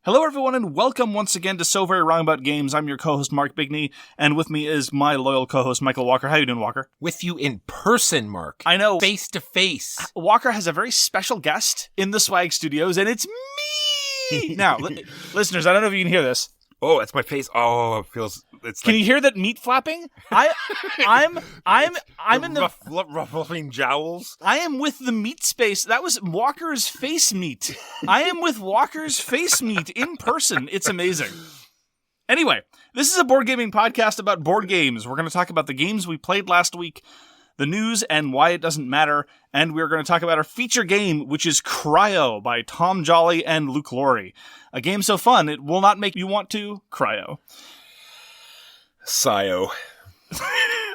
Hello, everyone, and welcome once again to So Very Wrong About Games. I'm your co-host, Mark Bigney, and with me is my loyal co-host, Michael Walker. How you doing, Walker? With you in person, Mark. I know. Face to face. Walker has a very special guest in the Swag Studios, and it's me! Now, listeners, I don't know if you can hear this. Oh, that's my face. Oh, it feels... Can you hear that meat flapping? I'm in the ruffling jowls. I am with the meat space. That was Walker's face meat. I am with Walker's face meat in person. It's amazing. Anyway, this is a board gaming podcast about board games. We're going to talk about the games we played last week, the news and why it doesn't matter, and we're going to talk about our feature game, which is Cryo by Tom Jolly and Luke Laurie. A game so fun, it will not make you want to cryo. Sio.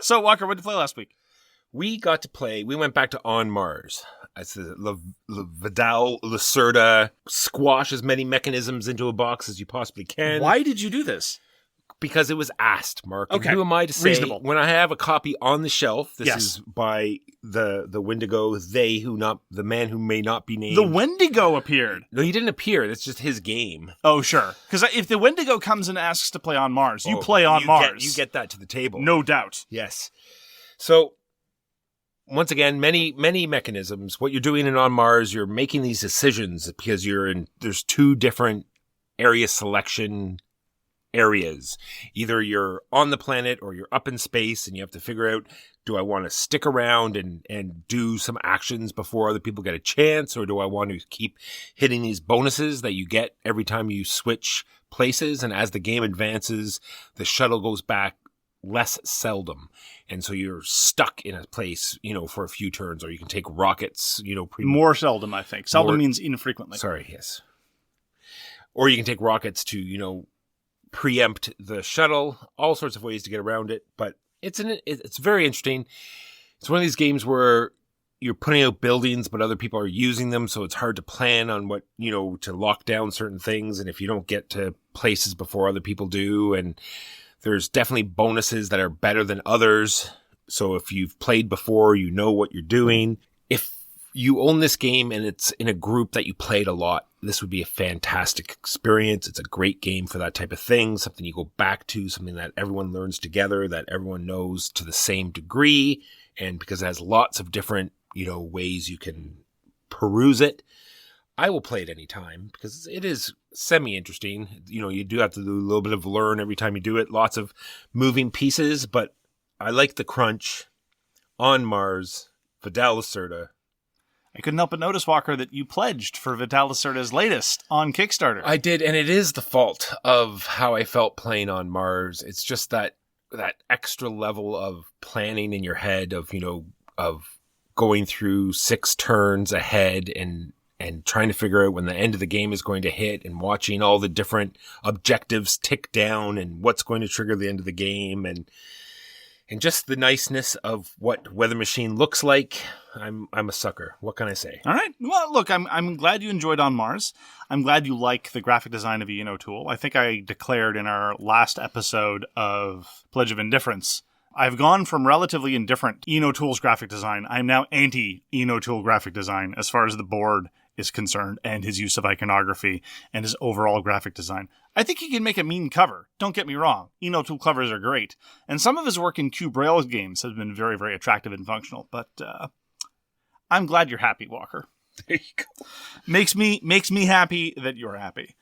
So, Walker, what did you play last week? We went back to On Mars. It's the Vidal Lacerda, squash as many mechanisms into a box as you possibly can. Why did you do this? Because it was asked, Mark. Okay. And who am I to say? Reasonable. When I have a copy on the shelf, this Yes. is by the Wendigo, the man who may not be named. The Wendigo appeared. No, he didn't appear. That's just his game. Oh, sure. Because if the Wendigo comes and asks to play on Mars, you play on Mars. You get that to the table. No doubt. Yes. So, once again, many mechanisms. What you're doing in On Mars, you're making these decisions because there's two different area selection areas. Either you're on the planet or you're up in space and you have to figure out, do I want to stick around and do some actions before other people get a chance, or do I want to keep hitting these bonuses that you get every time you switch places? And as the game advances, the shuttle goes back less seldom. And so you're stuck in a place, for a few turns, or you can take rockets, More seldom, I think. Seldom means infrequently. Sorry, yes. Or you can take rockets to, preempt the shuttle, all sorts of ways to get around it, but it's very interesting. It's one of these games where you're putting out buildings, but other people are using them, so it's hard to plan on what, to lock down certain things, and if you don't get to places before other people do, and there's definitely bonuses that are better than others, so if you've played before, you know what you're doing. If you own this game and it's in a group that you played a lot, this would be a fantastic experience. It's a great game for that type of thing, something you go back to, something that everyone learns together, that everyone knows to the same degree, and because it has lots of different, ways you can peruse it. I will play it any time because it is semi-interesting. You do have to do a little bit of learn every time you do it, lots of moving pieces, but I like the crunch. On Mars, Vidal Lacerda. I couldn't help but notice, Walker, that you pledged for Vidal Lacerda's latest on Kickstarter. I did, and it is the fault of how I felt playing On Mars. It's just that extra level of planning in your head of going through 6 turns ahead and trying to figure out when the end of the game is going to hit, and watching all the different objectives tick down and what's going to trigger the end of the game, and just the niceness of what Weather Machine looks like. I'm a sucker. What can I say? All right. Well, look, I'm glad you enjoyed On Mars. I'm glad you like the graphic design of the Tool. I think I declared in our last episode of Pledge of Indifference, I've gone from relatively indifferent Tool's graphic design. I'm now anti-Tool graphic design as far as the board is concerned, and his use of iconography and his overall graphic design. I think he can make a mean cover. Don't get me wrong. Tool covers are great. And some of his work in Cube Rails games has been very, very attractive and functional. But I'm glad you're happy, Walker. There you go. Makes me happy that you're happy.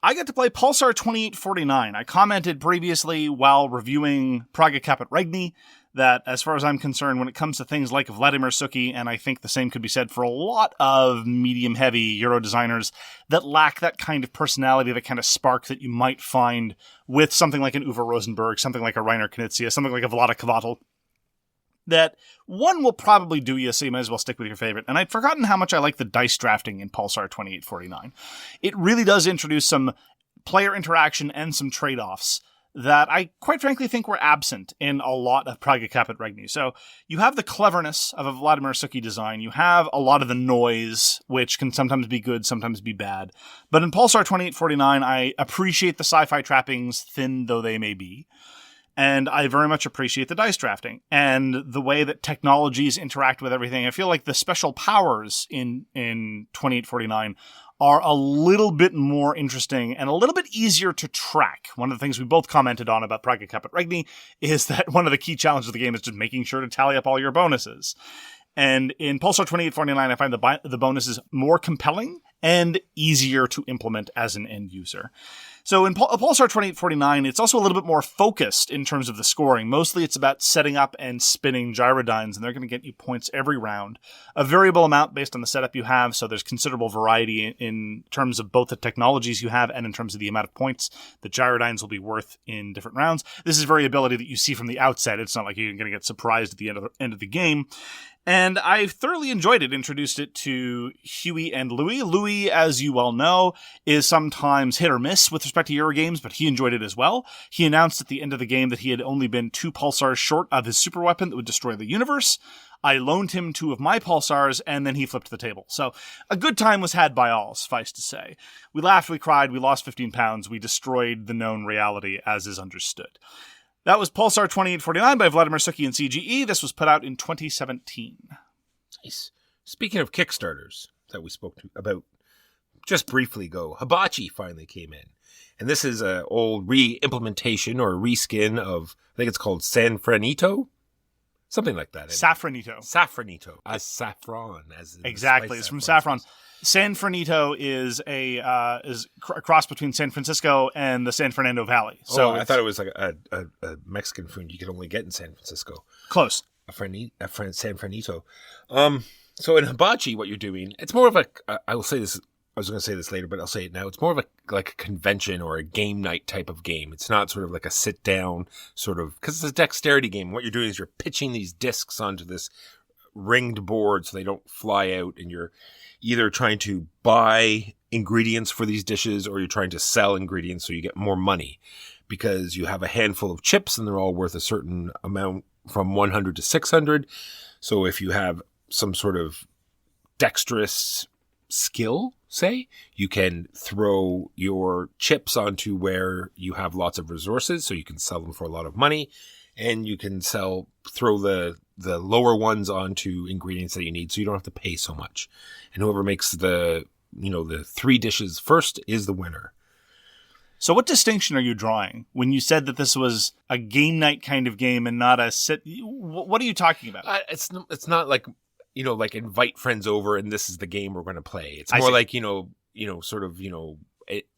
I got to play Pulsar 2849. I commented previously while reviewing Praga Caput Regni that, as far as I'm concerned, when it comes to things like Vladimír Suchý, and I think the same could be said for a lot of medium-heavy Euro designers that lack that kind of personality, that kind of spark that you might find with something like an Uwe Rosenberg, something like a Reiner Knizia, something like a Vlada Kvatel, that one will probably do you, so you might as well stick with your favorite. And I'd forgotten how much I like the dice drafting in Pulsar 2849. It really does introduce some player interaction and some trade-offs that I quite frankly think were absent in a lot of Praga Caput Regni. So you have the cleverness of a Vladimír Suchý design. You have a lot of the noise, which can sometimes be good, sometimes be bad. But in Pulsar 2849, I appreciate the sci-fi trappings, thin though they may be. And I very much appreciate the dice drafting and the way that technologies interact with everything. I feel like the special powers in 2849 are a little bit more interesting and a little bit easier to track. One of the things we both commented on about Praga Caput Regni is that one of the key challenges of the game is just making sure to tally up all your bonuses. And in Pulsar 2849, I find the bonuses more compelling and easier to implement as an end user. So in Pulsar 2849, it's also a little bit more focused in terms of the scoring. Mostly it's about setting up and spinning gyrodynes, and they're going to get you points every round. A variable amount based on the setup you have, so there's considerable variety in terms of both the technologies you have and in terms of the amount of points the gyrodynes will be worth in different rounds. This is variability that you see from the outset. It's not like you're going to get surprised at the end of the game. And I thoroughly enjoyed it, introduced it to Huey and Louie. Louie, as you well know, is sometimes hit or miss with respect to Euro games, but he enjoyed it as well. He announced at the end of the game that he had only been 2 pulsars short of his super weapon that would destroy the universe. I loaned him 2 of my pulsars, and then he flipped the table. So a good time was had by all, suffice to say. We laughed, we cried, we lost 15 pounds, we destroyed the known reality as is understood. That was Pulsar 2849 by Vladimír, Suchý, and CGE. This was put out in 2017. Nice. Speaking of Kickstarters that we spoke about just briefly ago, Hibachi finally came in. And this is an old re-implementation or reskin of, I think it's called Sanfranito? Something like that. Safranito. Safranito. As saffron. Exactly. It's from saffron. Sanfranito is a cross between San Francisco and the San Fernando Valley. So I thought it was like a Mexican food you could only get in San Francisco. Close. Sanfranito. So in Hibachi, what you're doing, it's more of a, I will say this, I was going to say this later, but I'll say it now. It's more of like a convention or a game night type of game. It's not sort of like a sit down sort of, because it's a dexterity game. What you're doing is you're pitching these discs onto this ringed board so they don't fly out, and you're either trying to buy ingredients for these dishes or you're trying to sell ingredients so you get more money, because you have a handful of chips and they're all worth a certain amount from 100 to 600. So if you have some sort of dexterous skill, say, you can throw your chips onto where you have lots of resources so you can sell them for a lot of money, and you can throw the lower ones onto ingredients that you need so you don't have to pay so much. And whoever makes the 3 dishes first is the winner. So what distinction are you drawing when you said that this was a game night kind of game and not a sit? What are you talking about? It's not like, like invite friends over and this is the game we're going to play. It's more like, sort of,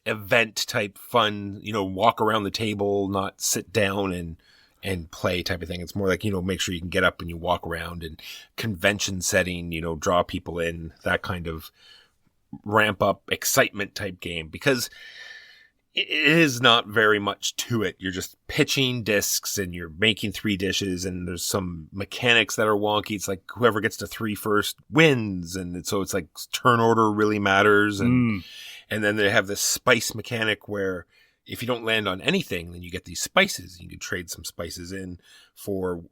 event type fun, walk around the table, not sit down and play type of thing. It's more like, make sure you can get up and you walk around, and convention setting, draw people in, that kind of ramp up excitement type game, because it is not very much to it. You're just pitching discs and you're making 3 dishes, and there's some mechanics that are wonky. It's like whoever gets to 3 first wins. And so it's like turn order really matters. And then they have this spice mechanic where if you don't land on anything, then you get these spices. You can trade some spices in for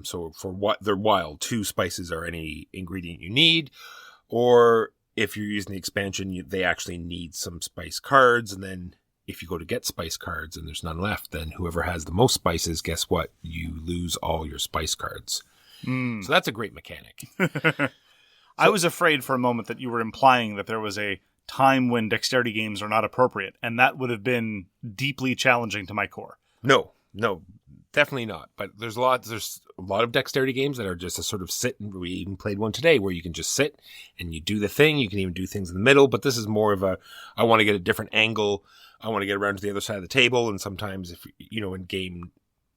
so for what they're wild. 2 spices are any ingredient you need. Or if you're using the expansion, they actually need some spice cards. And then if you go to get spice cards and there's none left, then whoever has the most spices, guess what? You lose all your spice cards. So that's a great mechanic. I was afraid for a moment that you were implying that there was a time when dexterity games are not appropriate, and that would have been deeply challenging to my core. No, definitely not. But there's a lot of dexterity games that are just a sort of sit, and we even played one today where you can just sit and you do the thing. You can even do things in the middle, but this is more of I want to get a different angle. I want to get around to the other side of the table. And sometimes if,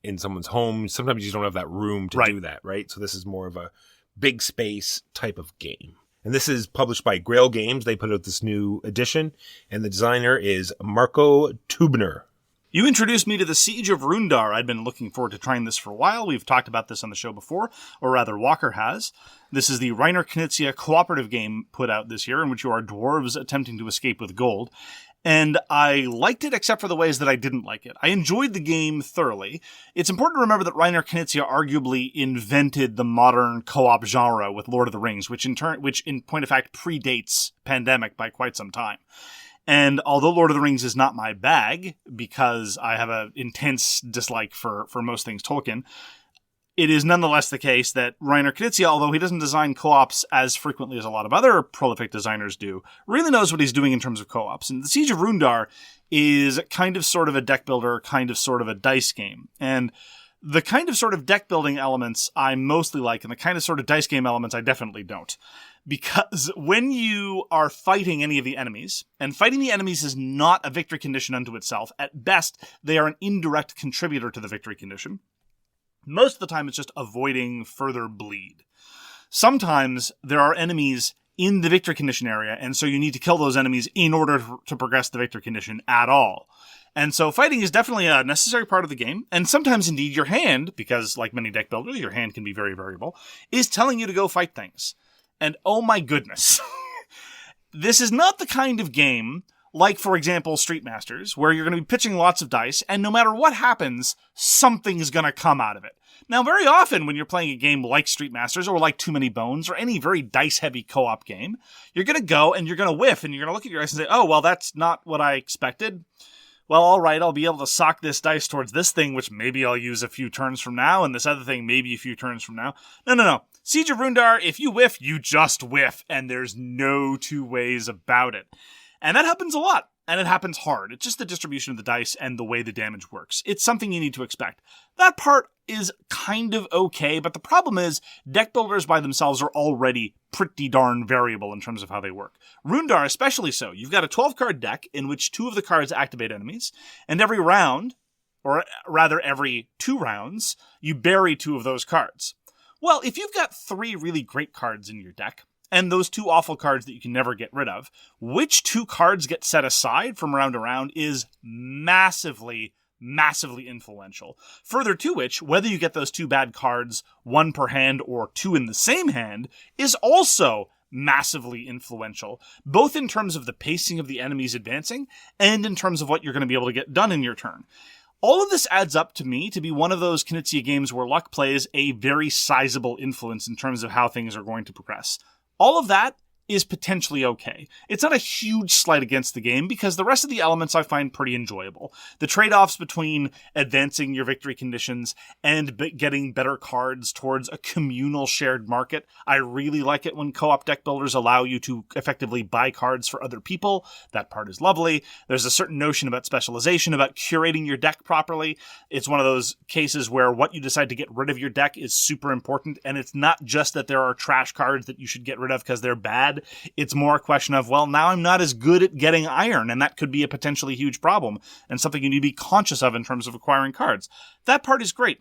in someone's home, sometimes you don't have that room to do that, right? So this is more of a big space type of game. And this is published by Grail Games. They put out this new edition, and the designer is Marco Teubner. You introduced me to the Siege of Runedar. I'd been looking forward to trying this for a while. We've talked about this on the show before, or rather Walker has. This is the Reiner Knizia cooperative game put out this year, in which you are dwarves attempting to escape with gold. And I liked it, except for the ways that I didn't like it. I enjoyed the game thoroughly. It's important to remember that Reiner Knizia arguably invented the modern co-op genre with Lord of the Rings, which in point of fact predates Pandemic by quite some time. And although Lord of the Rings is not my bag, because I have an intense dislike for most things Tolkien, it is nonetheless the case that Reiner Knizia, although he doesn't design co-ops as frequently as a lot of other prolific designers do, really knows what he's doing in terms of co-ops. And the Siege of Runedar is kind of sort of a deck builder, kind of sort of a dice game. And the kind of sort of deck building elements I mostly like, and the kind of sort of dice game elements I definitely don't. Because when you are fighting any of the enemies, and fighting the enemies is not a victory condition unto itself, at best, they are an indirect contributor to the victory condition. Most of the time, it's just avoiding further bleed. Sometimes there are enemies in the victory condition area, and so you need to kill those enemies in order to progress the victory condition at all. And so fighting is definitely a necessary part of the game, and sometimes indeed your hand, because like many deck builders, your hand can be very variable, is telling you to go fight things. And oh my goodness, this is not the kind of game, like for example Street Masters, where you're going to be pitching lots of dice, and no matter what happens, something's going to come out of it. Now, very often when you're playing a game like Street Masters, or like Too Many Bones, or any very dice-heavy co-op game, you're going to go and you're going to whiff, and you're going to look at your dice and say, oh, well, that's not what I expected. Well, all right, I'll be able to sock this dice towards this thing, which maybe I'll use a few turns from now, and this other thing maybe a few turns from now. No. Siege of Runedar, if you whiff, you just whiff, and there's no two ways about it. And that happens a lot, and it happens hard. It's just the distribution of the dice and the way the damage works. It's something you need to expect. That part is kind of okay, but the problem is deck builders by themselves are already pretty darn variable in terms of how they work. Runedar especially so. You've got a 12-card deck in which 2 of the cards activate enemies, and every round, or rather every 2 rounds, you bury 2 of those cards. Well, if you've got 3 really great cards in your deck, and those 2 awful cards that you can never get rid of, which 2 cards get set aside from round to round is massively influential. Further to which, whether you get those 2 bad cards, 1 per hand or 2 in the same hand, is also massively influential, both in terms of the pacing of the enemies advancing, and in terms of what you're going to be able to get done in your turn. All of this adds up to me to be one of those Knizia games where luck plays a very sizable influence in terms of how things are going to progress. All of that is potentially okay. It's not a huge slight against the game because the rest of the elements I find pretty enjoyable. The trade-offs between advancing your victory conditions and getting better cards towards a communal shared market. I really like it when co-op deck builders allow you to effectively buy cards for other people. That part is lovely. There's a certain notion about specialization, about curating your deck properly. It's one of those cases where what you decide to get rid of your deck is super important, and it's not just that there are trash cards that you should get rid of because they're bad. It's more a question of, well, now I'm not as good at getting iron, and that could be a potentially huge problem, and something you need to be conscious of in terms of acquiring cards. That part is great.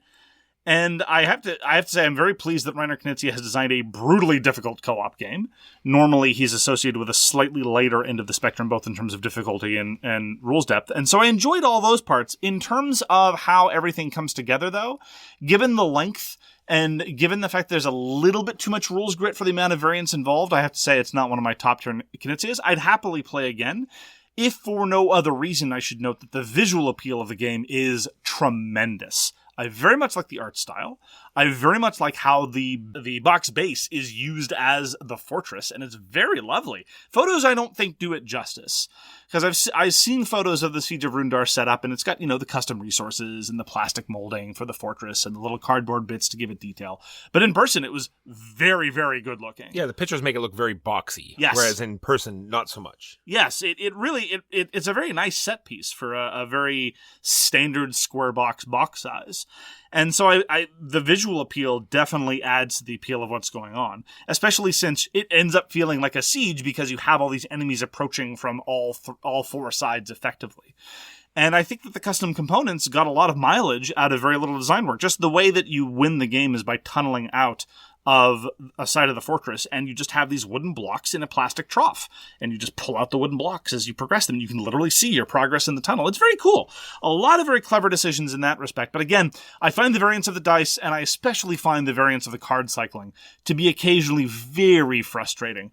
And I have to say I'm very pleased that Reiner Knizia has designed a brutally difficult co-op game. Normally he's associated with a slightly lighter end of the spectrum, both in terms of difficulty and rules depth. And so I enjoyed all those parts. In terms of how everything comes together, though, given the length and given the fact there's a little bit too much rules grit for the amount of variance involved, I have to say it's not one of my top tier Knizias. I'd happily play again. If for no other reason, I should note that the visual appeal of the game is tremendous. I very much like the art style. I very much like how the box base is used as the fortress, and it's very lovely. Photos I don't think do it justice, because I've seen photos of the Siege of Runedar set up, and it's got, the custom resources and the plastic molding for the fortress and the little cardboard bits to give it detail. But in person, it was very, very good looking. Yeah, the pictures make it look very boxy, yes. Whereas in person, not so much. Yes, it's a very nice set piece for a very standard square box size. And so the visual appeal definitely adds to the appeal of what's going on, especially since it ends up feeling like a siege because you have all these enemies approaching from all 4 sides effectively. And I think that the custom components got a lot of mileage out of very little design work. Just the way that you win the game is by tunneling out of a side of the fortress, and you just have these wooden blocks in a plastic trough, and you just pull out the wooden blocks as you progress them. You can literally see your progress in the tunnel. It's very cool. A lot of very clever decisions in that respect. But again, I find the variance of the dice, and I especially find the variance of the card cycling to be occasionally very frustrating.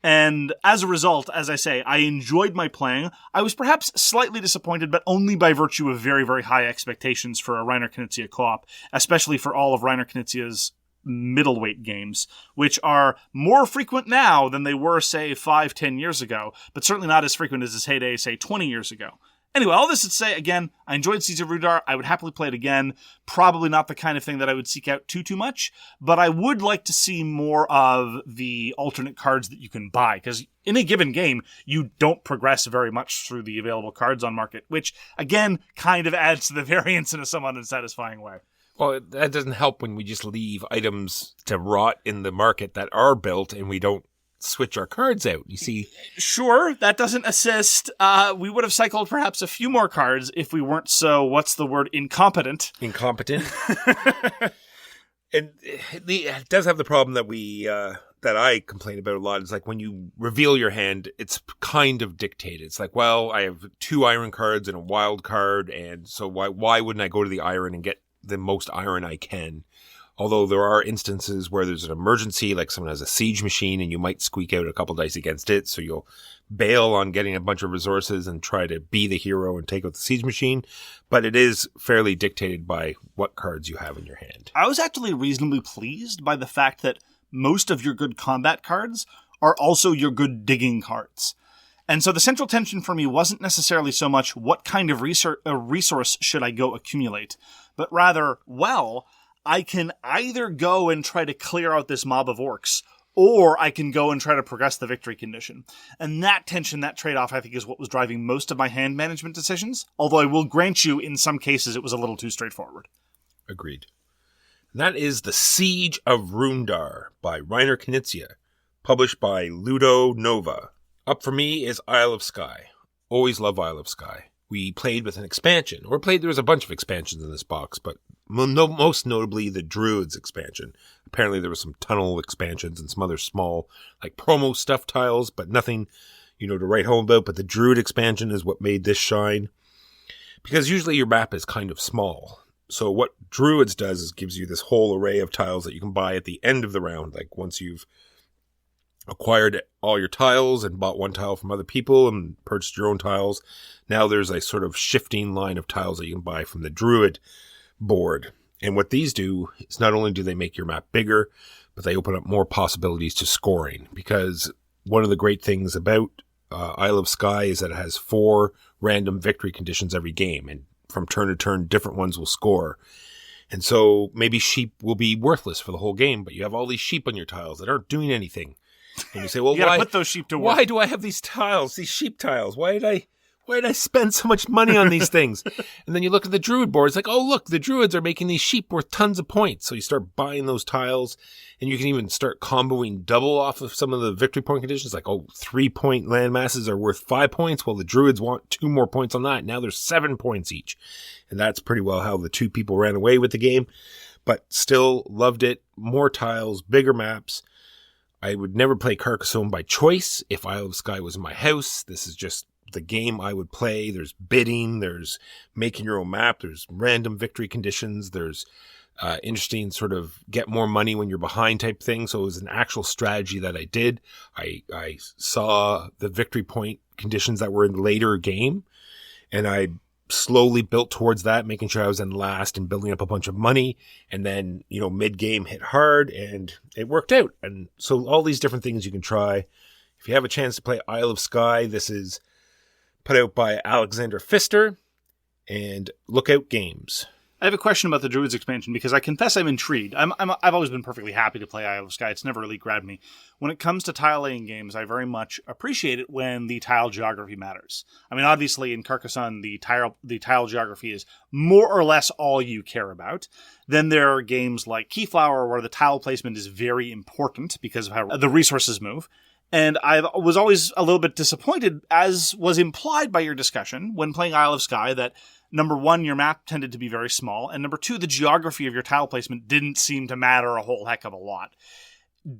And as a result, as I say, I enjoyed my playing. I was perhaps slightly disappointed, but only by virtue of very, very high expectations for a Reiner Knizia co-op, especially for all of Reiner Knizia's middleweight games, which are more frequent now than they were, say, 5-10 years ago, but certainly not as frequent as his heyday, say, 20 years ago. Anyway, all this to say, again, I enjoyed Siege of Runedar. I would happily play it again. Probably not the kind of thing that I would seek out too much, but I would like to see more of the alternate cards that you can buy, because in a given game, you don't progress very much through the available cards on market, which, again, kind of adds to the variance in a somewhat unsatisfying way. Well, that doesn't help when we just leave items to rot in the market that are built and we don't switch our cards out, you see. Sure, that doesn't assist. We would have cycled perhaps a few more cards if we weren't so, incompetent. Incompetent. And it does have the problem that that I complain about a lot. It's like when you reveal your hand, it's kind of dictated. It's like, well, I have 2 iron cards and a wild card, and so why wouldn't I go to the iron and get the most iron I can? Although there are instances where there's an emergency, like someone has a siege machine and you might squeak out a couple dice against it, so you'll bail on getting a bunch of resources and try to be the hero and take out the siege machine. But it is fairly dictated by what cards you have in your hand. I was actually reasonably pleased by the fact that most of your good combat cards are also your good digging cards. And so the central tension for me wasn't necessarily so much what kind of resource should I go accumulate, but rather, I can either go and try to clear out this mob of orcs, or I can go and try to progress the victory condition. And that tension, that trade-off, I think, is what was driving most of my hand management decisions, although I will grant you, in some cases, it was a little too straightforward. Agreed. And that is The Siege of Runedar by Reiner Knizia, published by Ludonova. Up for me is Isle of Skye. Always love Isle of Skye. We played with an expansion, there was a bunch of expansions in this box, but most notably the Druids expansion. Apparently there were some tunnel expansions and some other small, like promo stuff tiles, but nothing, to write home about. But the Druid expansion is what made this shine, because usually your map is kind of small. So what Druids does is gives you this whole array of tiles that you can buy at the end of the round. Like once you've acquired all your tiles and bought one tile from other people and purchased your own tiles, now there's a sort of shifting line of tiles that you can buy from the Druid board. And what these do is not only do they make your map bigger, but they open up more possibilities to scoring. Because one of the great things about Isle of Skye is that it has 4 random victory conditions every game, and from turn to turn, different ones will score. And so maybe sheep will be worthless for the whole game, but you have all these sheep on your tiles that aren't doing anything. And you say, well, you gotta put those sheep to work. Why do I have these tiles, these sheep tiles? Why did I spend so much money on these things? And then you look at the Druid board. It's like, oh, look, the Druids are making these sheep worth tons of points. So you start buying those tiles, and you can even start comboing double off of some of the victory point conditions. Like, 3-point land masses are worth 5 points. Well, the Druids want 2 more points on that. Now there's 7 points each. And that's pretty well how the 2 people ran away with the game. But still loved it. More tiles, bigger maps. I would never play Carcassonne by choice. If Isle of Skye was in my house, this is just the game I would play. There's bidding, there's making your own map, there's random victory conditions, there's interesting sort of get more money when you're behind type thing. So it was an actual strategy that I did. I saw the victory point conditions that were in the later game, and I slowly built towards that, making sure I was in last and building up a bunch of money. And then, mid-game hit hard, and it worked out. And so all these different things you can try. If you have a chance to play Isle of Skye, this is put out by Alexander Pfister and Lookout Games. I have a question about the Druids expansion, because I confess I'm intrigued. I've always been perfectly happy to play Isle of Skye. It's never really grabbed me. When it comes to tile-laying games, I very much appreciate it when the tile geography matters. I mean, obviously, in Carcassonne, the tile geography is more or less all you care about. Then there are games like Keyflower, where the tile placement is very important because of how the resources move. And I was always a little bit disappointed, as was implied by your discussion, when playing Isle of Skye, that number 1, your map tended to be very small, and number 2, the geography of your tile placement didn't seem to matter a whole heck of a lot.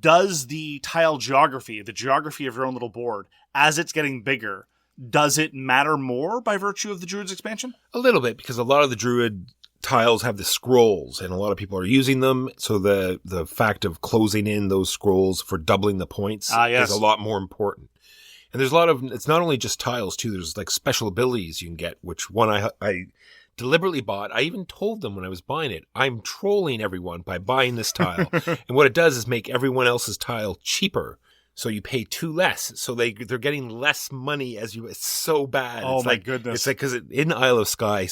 Does the tile geography, the geography of your own little board, as it's getting bigger, does it matter more by virtue of the Druids expansion? A little bit, because a lot of the Druid tiles have the scrolls, and a lot of people are using them. So the fact of closing in those scrolls for doubling the points is a lot more important. And there's a lot of, it's not only just tiles too, there's like special abilities you can get, which one I deliberately bought. I even told them when I was buying it, I'm trolling everyone by buying this tile. And what it does is make everyone else's tile cheaper. So you pay 2 less. So they're getting less money as you. It's so bad. Oh, it's my like, goodness. It's like, because in Isle of Skye,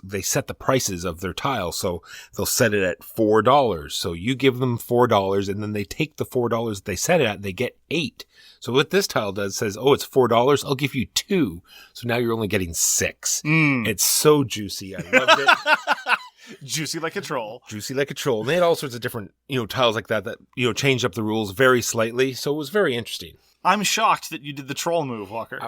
they set the prices of their tile. So they'll set it at $4. So you give them $4 and then they take the $4 they set it at, they get 8. So what this tile does says, oh, it's $4. I'll give you 2. So now you're only getting 6. It's so juicy. I loved it. Juicy like a troll. Juicy like a troll. And they had all sorts of different, tiles like that, changed up the rules very slightly. So it was very interesting. I'm shocked that you did the troll move, Walker.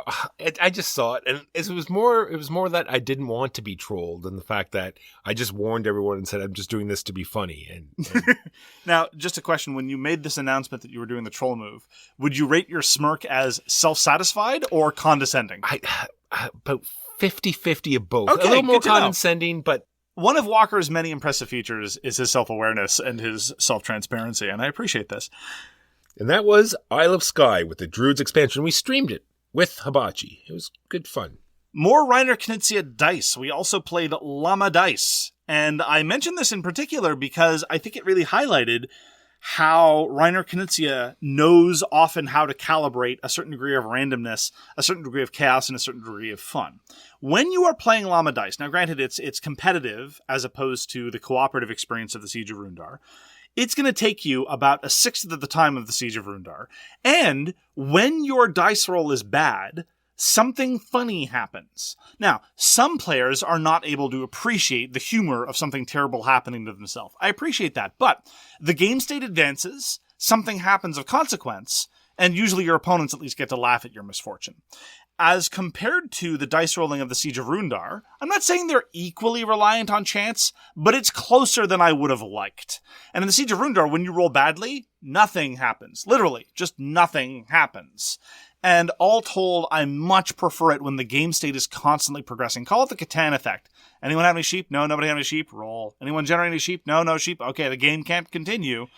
I just saw it, and it was more that I didn't want to be trolled than the fact that I just warned everyone and said, I'm just doing this to be funny. And Now, just a question. When you made this announcement that you were doing the troll move, would you rate your smirk as self-satisfied or condescending? About 50-50 of both. Okay, a little more good to know. condescending, but One of Walker's many impressive features is his self-awareness and his self-transparency, and I appreciate this. And that was Isle of Skye with the Druids expansion. We streamed it with Hibachi. It was good fun. More Reiner Knizia dice. We also played L.A.M.A dice. And I mentioned this in particular because I think it really highlighted how Reiner Knizia knows often how to calibrate a certain degree of randomness, a certain degree of chaos, and a certain degree of fun. When you are playing L.A.M.A dice, now granted it's competitive as opposed to the cooperative experience of the Siege of Runedar, it's going to take you about 1/6 of the time of the Siege of Runedar. And when your dice roll is bad, something funny happens. Now, some players are not able to appreciate the humor of something terrible happening to themselves. I appreciate that, but the game state advances, something happens of consequence, and usually your opponents at least get to laugh at your misfortune. As compared to the dice rolling of the Siege of Runedar, I'm not saying they're equally reliant on chance, but it's closer than I would have liked. And in the Siege of Runedar, when you roll badly, nothing happens. Literally, just nothing happens. And all told, I much prefer it when the game state is constantly progressing. Call it the Catan effect. Anyone have any sheep? No, nobody have any sheep? Roll. Anyone generate any sheep? No, no sheep. Okay, the game can't continue.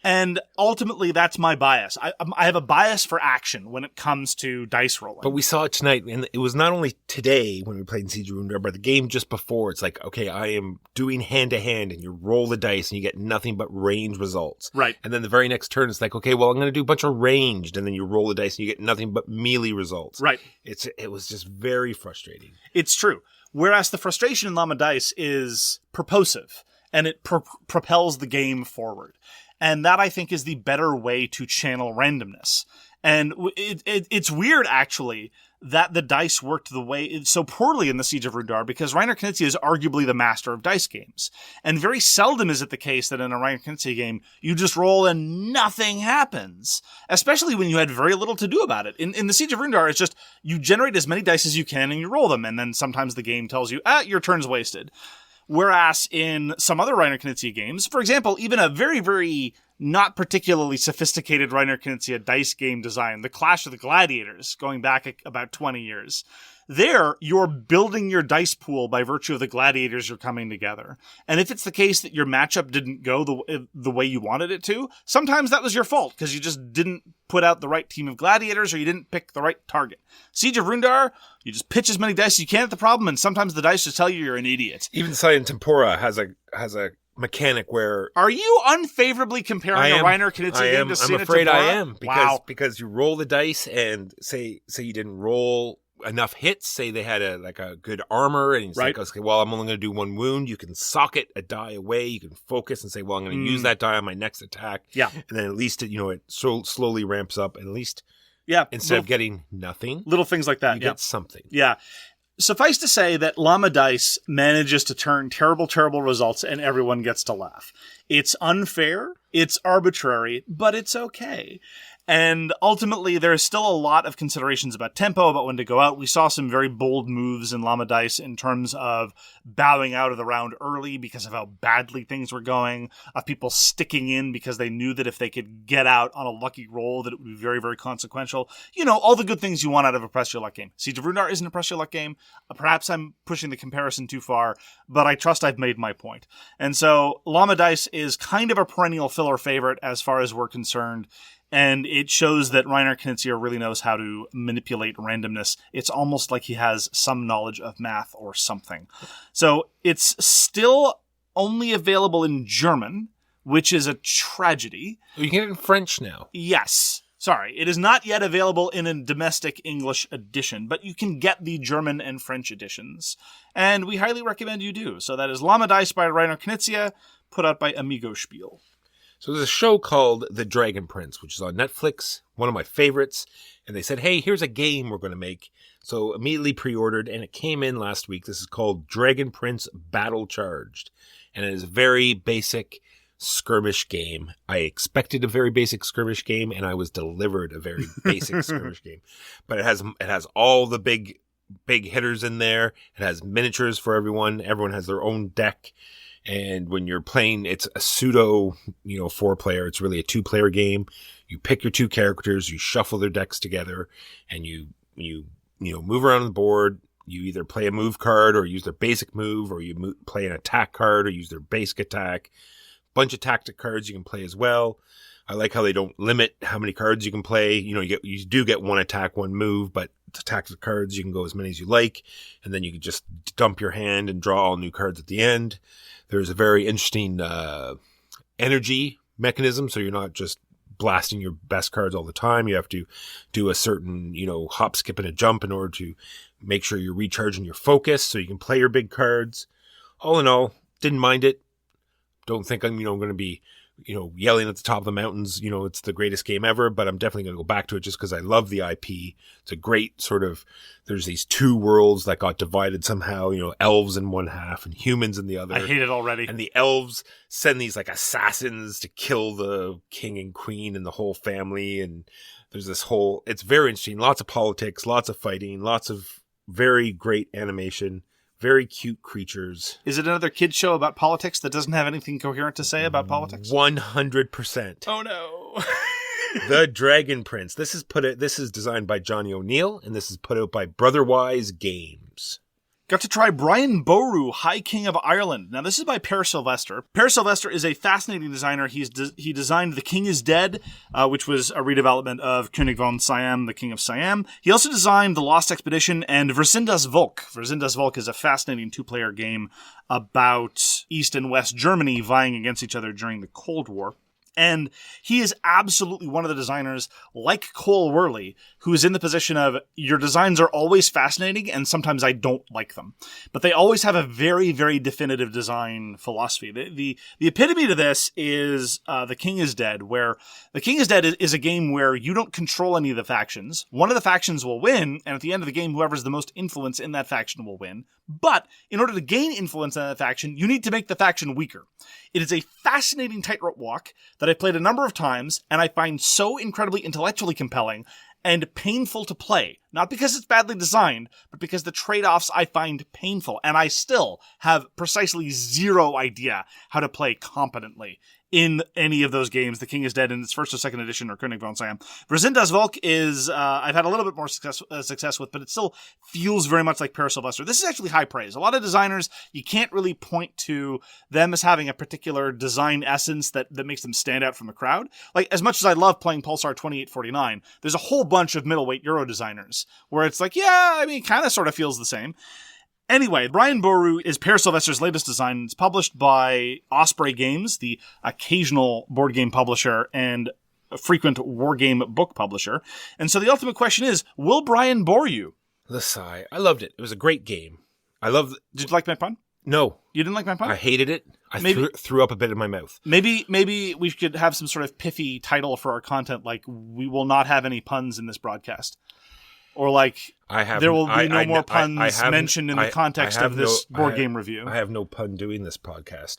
And ultimately, that's my bias. I have a bias for action when it comes to dice rolling. But we saw it tonight, and it was not only today when we played in Siege of Runedar, but the game just before. It's like, okay, I am doing hand-to-hand, and you roll the dice, and you get nothing but range results. Right. And then the very next turn, it's like, okay, well, I'm going to do a bunch of ranged, and then you roll the dice, and you get nothing but melee results. Right. It was just very frustrating. It's true. Whereas the frustration in L.A.M.A dice is purposive, and it propels the game forward. And that, I think, is the better way to channel randomness. And it's weird, actually, that the dice worked so poorly in the Siege of Runedar, because Reiner Knizia is arguably the master of dice games. And very seldom is it the case that in a Reiner Knizia game, you just roll and nothing happens. Especially when you had very little to do about it. In the Siege of Runedar, it's just, you generate as many dice as you can and you roll them. And then sometimes the game tells you, your turn's wasted. Whereas in some other Reiner Knizia games, for example, even a very, very not particularly sophisticated Reiner Knizia dice game design, the Clash of the Gladiators, going back about 20 years, there you're building your dice pool by virtue of the gladiators you're coming together. And if it's the case that your matchup didn't go the way you wanted it to, sometimes that was your fault because you just didn't put out the right team of gladiators or you didn't pick the right target. Siege of Runedar, you just pitch as many dice as you can at the problem, and sometimes the dice just tell you you're an idiot. Even Silent Tempora has a mechanic where... Are you unfavorably comparing a Reiner Knizia game to Silent Tempora? I'm afraid I am. Because you roll the dice and say you didn't roll enough hits, say they had a good armor, and it's like, okay, well, I'm only going to do 1 wound. You can socket a die away. You can focus and say, well, I'm going to use that die on my next attack. Yeah. And then at least it slowly ramps up. And at least instead of getting nothing, little things like that, you get something. Yeah. Suffice to say that L.A.M.A dice manages to turn terrible, terrible results and everyone gets to laugh. It's unfair, it's arbitrary, but it's okay. And ultimately, there's still a lot of considerations about tempo, about when to go out. We saw some very bold moves in L.A.M.A dice in terms of bowing out of the round early because of how badly things were going, of people sticking in because they knew that if they could get out on a lucky roll, that it would be very, very consequential. You know, all the good things you want out of a press your luck game. Siege of Runedar isn't a press your luck game. Perhaps I'm pushing the comparison too far, but I trust I've made my point. And so L.A.M.A dice is kind of a perennial filler favorite as far as we're concerned. And it shows that Reiner Knizia really knows how to manipulate randomness. It's almost like he has some knowledge of math or something. So it's still only available in German, which is a tragedy. You can get it in French now. Yes. Sorry, it is not yet available in a domestic English edition, but you can get the German and French editions. And we highly recommend you do. So that is L.A.M.A Dice by Reiner Knizia, put out by AMIGO Spiel. So there's a show called The Dragon Prince, which is on Netflix, one of my favorites. And they said, hey, here's a game we're going to make. So immediately pre-ordered, and it came in last week. This is called Dragon Prince Battlecharged. And it is a very basic skirmish game. I expected a very basic skirmish game, and I was delivered a very basic skirmish game. But it has all the big hitters in there. It has miniatures for everyone. Everyone has their own deck. And when you're playing, it's a pseudo, 4-player. It's really a 2-player game. You pick your 2 characters, you shuffle their decks together, and you move around the board. You either play a move card or use their basic move, or you play an attack card or use their basic attack. Bunch of tactic cards you can play as well. I like how they don't limit how many cards you can play. You do get 1 attack, 1 move, but the tactic cards, you can go as many as you like. And then you can just dump your hand and draw all new cards at the end. There's a very interesting energy mechanism, so you're not just blasting your best cards all the time. You have to do a certain, hop, skip, and a jump in order to make sure you're recharging your focus so you can play your big cards. All in all, didn't mind it. Don't think I'm, going to be, yelling at the top of the mountains, it's the greatest game ever, but I'm definitely going to go back to it just because I love the IP. It's a great sort of, there's these 2 worlds that got divided somehow, elves in one half and humans in the other. I hate it already. And the elves send these like assassins to kill the king and queen and the whole family. And there's this whole, it's very interesting. Lots of politics, lots of fighting, lots of very great animation. Very cute creatures. Is it another kid's show about politics that doesn't have anything coherent to say about politics? 100%. Oh no. The Dragon Prince. This is designed by Johnny O'Neill, and this is put out by Britherwise Games. Got to try Brian Boru, High King of Ireland. Now, this is by Per Sylvester. Per Sylvester is a fascinating designer. He designed The King is Dead, which was a redevelopment of König von Siam, the King of Siam. He also designed The Lost Expedition and Versindas Volk. Versindas Volk is a fascinating 2-player game about East and West Germany vying against each other during the Cold War. And he is absolutely one of the designers, like Cole Worley, who is in the position of, your designs are always fascinating, and sometimes I don't like them. But they always have a very, very definitive design philosophy. The epitome to this is The King is Dead, where The King is Dead is a game where you don't control any of the factions. One of the factions will win, and at the end of the game, whoever's the most influence in that faction will win. But in order to gain influence in that faction, you need to make the faction weaker. It is a fascinating tightrope walk that I've played a number of times, and I find so incredibly intellectually compelling and painful to play. Not because it's badly designed, but because the trade-offs I find painful, and I still have precisely 0 idea how to play competently in any of those games. The King is Dead in its 1st or 2nd edition, or König von Siam. Versindas Volk is, I've had a little bit more success with, but it still feels very much like Per Sylvester. This is actually high praise. A lot of designers, you can't really point to them as having a particular design essence that makes them stand out from the crowd. Like, as much as I love playing Pulsar 2849, there's a whole bunch of middleweight Euro designers where it's like, yeah, I mean, kind of sort of feels the same. Anyway, Brian Boru is Per Sylvester's latest design. It's published by Osprey Games, the occasional board game publisher and a frequent wargame book publisher. And so the ultimate question is, will Brian bore you? Lasai. I loved it. It was a great game. Did you like my pun? No. You didn't like my pun? I hated it. I threw up a bit in my mouth. Maybe we could have some sort of pithy title for our content, like, we will not have any puns in this broadcast. Or like, there will be no more puns mentioned in the context of this board game review. I have no pun doing this podcast.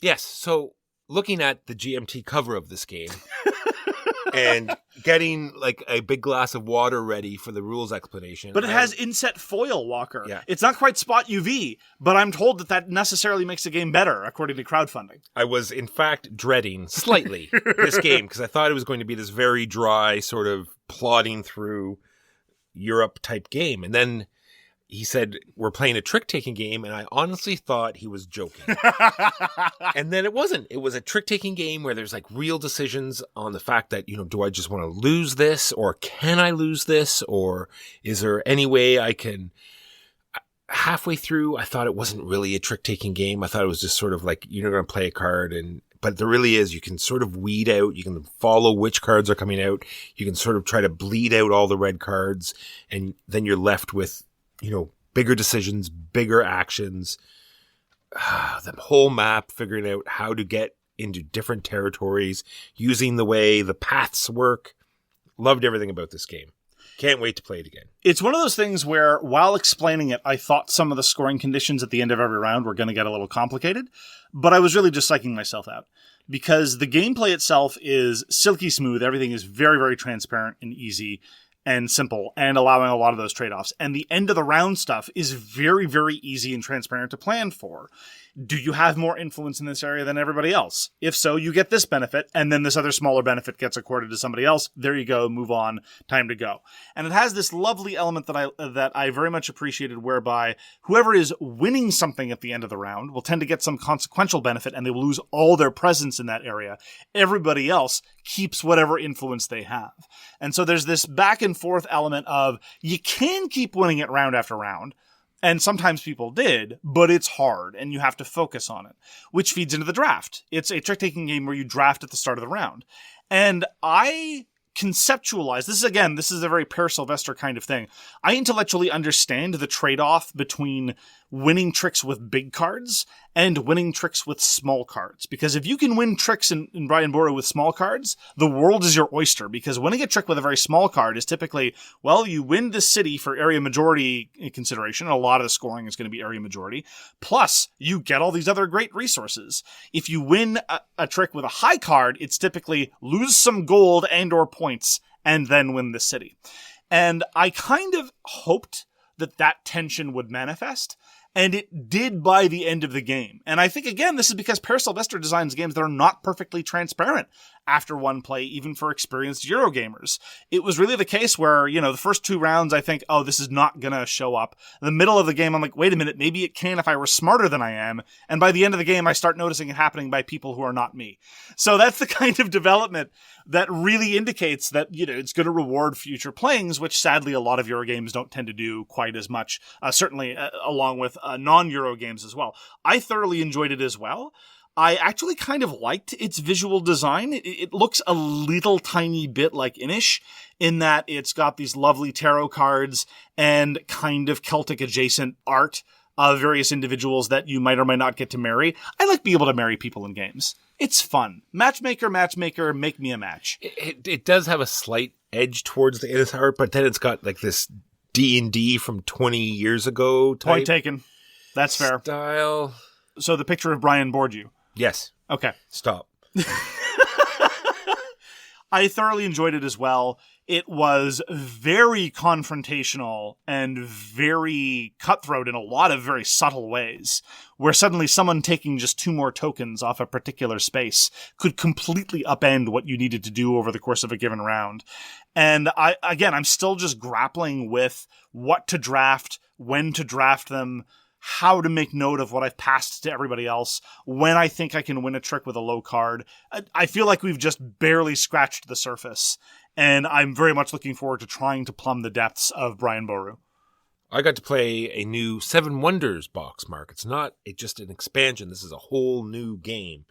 Yes, so looking at the GMT cover of this game and getting like a big glass of water ready for the rules explanation. But it has inset foil, Walker. Yeah. It's not quite Spot UV, but I'm told that necessarily makes the game better, according to crowdfunding. I was, in fact, dreading slightly this game because I thought it was going to be this very dry sort of plodding through Europe type game. And then he said, we're playing a trick-taking game, and I honestly thought he was joking. And then it wasn't. It was a trick-taking game where there's like real decisions on the fact that, do I just want to lose this, or can I lose this, or is there any way I can... Halfway through, I thought it wasn't really a trick-taking game. I thought it was just sort of like, you're going to play a card, but there really is. You can sort of weed out. You can follow which cards are coming out. You can sort of try to bleed out all the red cards, and then you're left with, bigger decisions, bigger actions. The whole map, figuring out how to get into different territories, using the way the paths work. Loved everything about this game. Can't wait to play it again. It's one of those things where, while explaining it, I thought some of the scoring conditions at the end of every round were going to get a little complicated, but I was really just psyching myself out. Because the gameplay itself is silky smooth, everything is very, very transparent and easy and simple, and allowing a lot of those trade-offs. And the end of the round stuff is very, very easy and transparent to plan for. Do you have more influence in this area than everybody else? If so, you get this benefit, and then this other smaller benefit gets accorded to somebody else. There you go, move on, time to go. And it has this lovely element that I very much appreciated, whereby whoever is winning something at the end of the round will tend to get some consequential benefit, and they will lose all their presence in that area. Everybody else keeps whatever influence they have. And so there's this back and forth element of, you can keep winning it round after round, and sometimes people did, but it's hard, and you have to focus on it, which feeds into the draft. It's a trick-taking game where you draft at the start of the round. And I conceptualize, this is a very Per Sylvester kind of thing. I intellectually understand the trade-off between winning tricks with big cards and winning tricks with small cards. Because if you can win tricks in Brian Boru with small cards, the world is your oyster. Because winning a trick with a very small card is typically, well, you win the city for area majority consideration. And a lot of the scoring is going to be area majority. Plus, you get all these other great resources. If you win a trick with a high card, it's typically lose some gold and or points and then win the city. And I kind of hoped that tension would manifest. And it did by the end of the game. And I think, again, this is because Per Sylvester designs games that are not perfectly transparent after one play, even for experienced Eurogamers. It was really the case where, the first two rounds, I think, oh, this is not going to show up. In the middle of the game, I'm like, wait a minute, maybe it can if I were smarter than I am. And by the end of the game, I start noticing it happening by people who are not me. So that's the kind of development that really indicates that, it's going to reward future playings, which sadly a lot of Eurogames don't tend to do quite as much, certainly along with non-Euro games as well. I thoroughly enjoyed it as well. I actually kind of liked its visual design. It looks a little tiny bit like Inish in that it's got these lovely tarot cards and kind of Celtic adjacent art of various individuals that you might or might not get to marry. I like being able to marry people in games. It's fun. Matchmaker, make me a match. It does have a slight edge towards the Inish art, but then it's got like this D&D from 20 years ago type. Point taken. That's fair. Style. So the picture of Brian bored you? Yes. Okay. Stop. I thoroughly enjoyed it as well. It was very confrontational and very cutthroat in a lot of very subtle ways, where suddenly someone taking just 2 more tokens off a particular space could completely upend what you needed to do over the course of a given round. And I'm still just grappling with what to draft, when to draft them, how to make note of what I've passed to everybody else, when I think I can win a trick with a low card. I feel like we've just barely scratched the surface, and I'm very much looking forward to trying to plumb the depths of Brian Boru. I got to play a new Seven Wonders box, Mark. It's not just an expansion. This is a whole new game.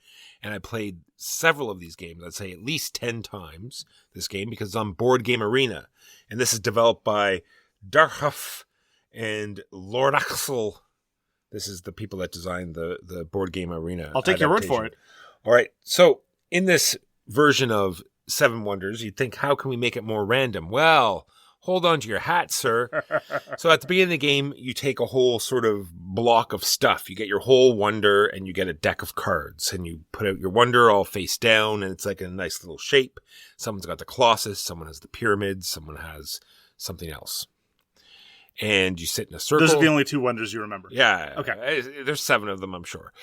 And I played several of these games, I'd say at least 10 times this game, because it's on Board Game Arena. And this is developed by Darhuff and Lord Axel. This is the people that designed the Board Game Arena. I'll take your word for it. All right. So in this version of Seven Wonders, you'd think, how can we make it more random? Well, hold on to your hat, sir. So at the beginning of the game, you take a whole sort of block of stuff. You get your whole wonder and you get a deck of cards. And you put out your wonder all face down and it's like a nice little shape. Someone's got the Colossus, someone has the pyramids, someone has something else. And you sit in a circle. Those are the only 2 wonders you remember. Yeah. Okay. There's 7 of them, I'm sure.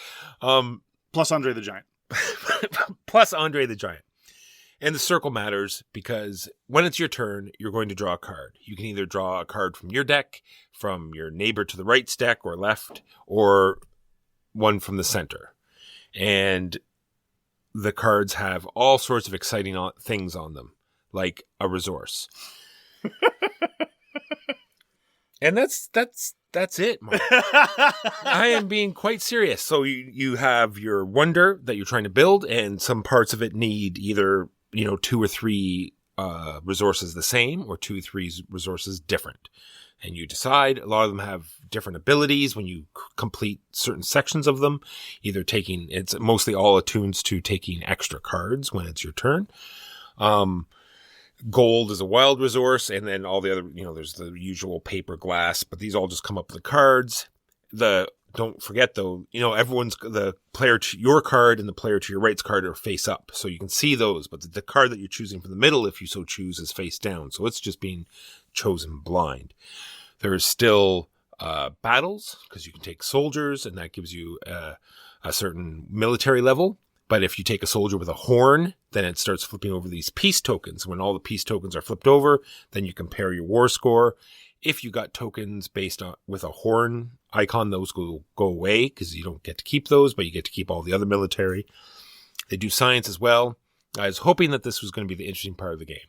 Plus Andre the Giant. Plus Andre the Giant. And the circle matters because when it's your turn, you're going to draw a card. You can either draw a card from your deck, from your neighbor to the right's deck or left, or one from the center. And the cards have all sorts of exciting things on them, like a resource. And that's That's it, Mark. I am being quite serious. So you have your wonder that you're trying to build, and some parts of it need either, 2 or 3 resources the same or 2 or 3 resources different. And you decide. A lot of them have different abilities when you complete certain sections of them, either it's mostly all attunes to taking extra cards when it's your turn. Gold is a wild resource, and then all the other, there's the usual paper, glass, but these all just come up with the cards. Don't forget though, the player to your card and the player to your right's card are face up, so you can see those, but the card that you're choosing from the middle, if you so choose, is face down, so it's just being chosen blind. There's still battles, because you can take soldiers, and that gives you a certain military level. But if you take a soldier with a horn, then it starts flipping over these peace tokens. When all the peace tokens are flipped over, then you compare your war score. If you got tokens based on with a horn icon, those go away because you don't get to keep those, but you get to keep all the other military. They do science as well. I was hoping that this was going to be the interesting part of the game.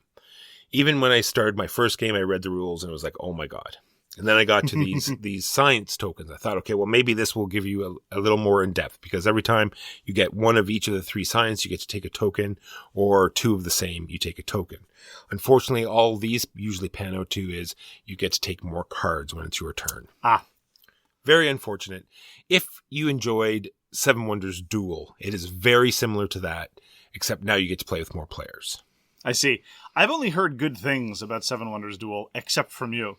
Even when I started my first game, I read the rules and it was like, oh my God. And then I got to these science tokens. I thought, okay, well, maybe this will give you a little more in depth, because every time you get one of each of the 3 science, you get to take a token, or 2 of the same, you take a token. Unfortunately, all these usually pan out to is you get to take more cards when it's your turn. Very unfortunate. If you enjoyed Seven Wonders Duel, it is very similar to that, except now you get to play with more players. I see. I've only heard good things about Seven Wonders Duel, except from you.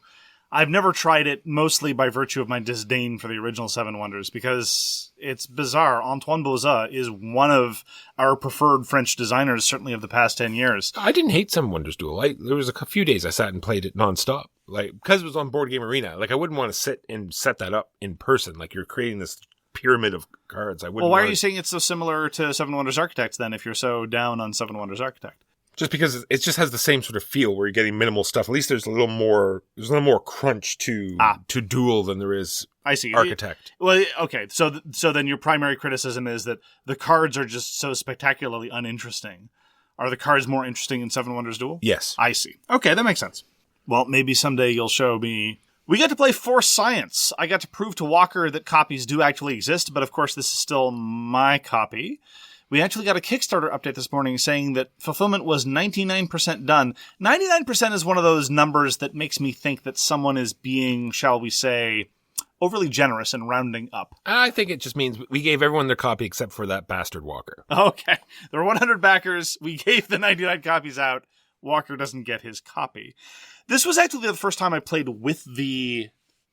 I've never tried it, mostly by virtue of my disdain for the original Seven Wonders, because it's bizarre. Antoine Bauza is one of our preferred French designers, certainly of the past 10 years. I didn't hate Seven Wonders Duel. There was a few days I sat and played it nonstop. Because it was on Board Game Arena. I wouldn't want to sit and set that up in person. You're creating this pyramid of cards. Well, why are you saying it's so similar to Seven Wonders Architect, then, if you're so down on Seven Wonders Architect? Just because it just has the same sort of feel where you're getting minimal stuff. At least there's a little more crunch to Duel than there is Architect. Well, okay. So then your primary criticism is that the cards are just so spectacularly uninteresting. Are the cards more interesting in Seven Wonders Duel? Yes. I see. Okay, that makes sense. Well, maybe someday you'll show me. We got to play Force Science. I got to prove to Walker that copies do actually exist, but of course this is still my copy. We actually got a Kickstarter update this morning saying that fulfillment was 99% done. 99% is one of those numbers that makes me think that someone is being, shall we say, overly generous and rounding up. I think it just means we gave everyone their copy except for that bastard Walker. Okay. There were 100 backers. We gave the 99 copies out. Walker doesn't get his copy. This was actually the first time I played with the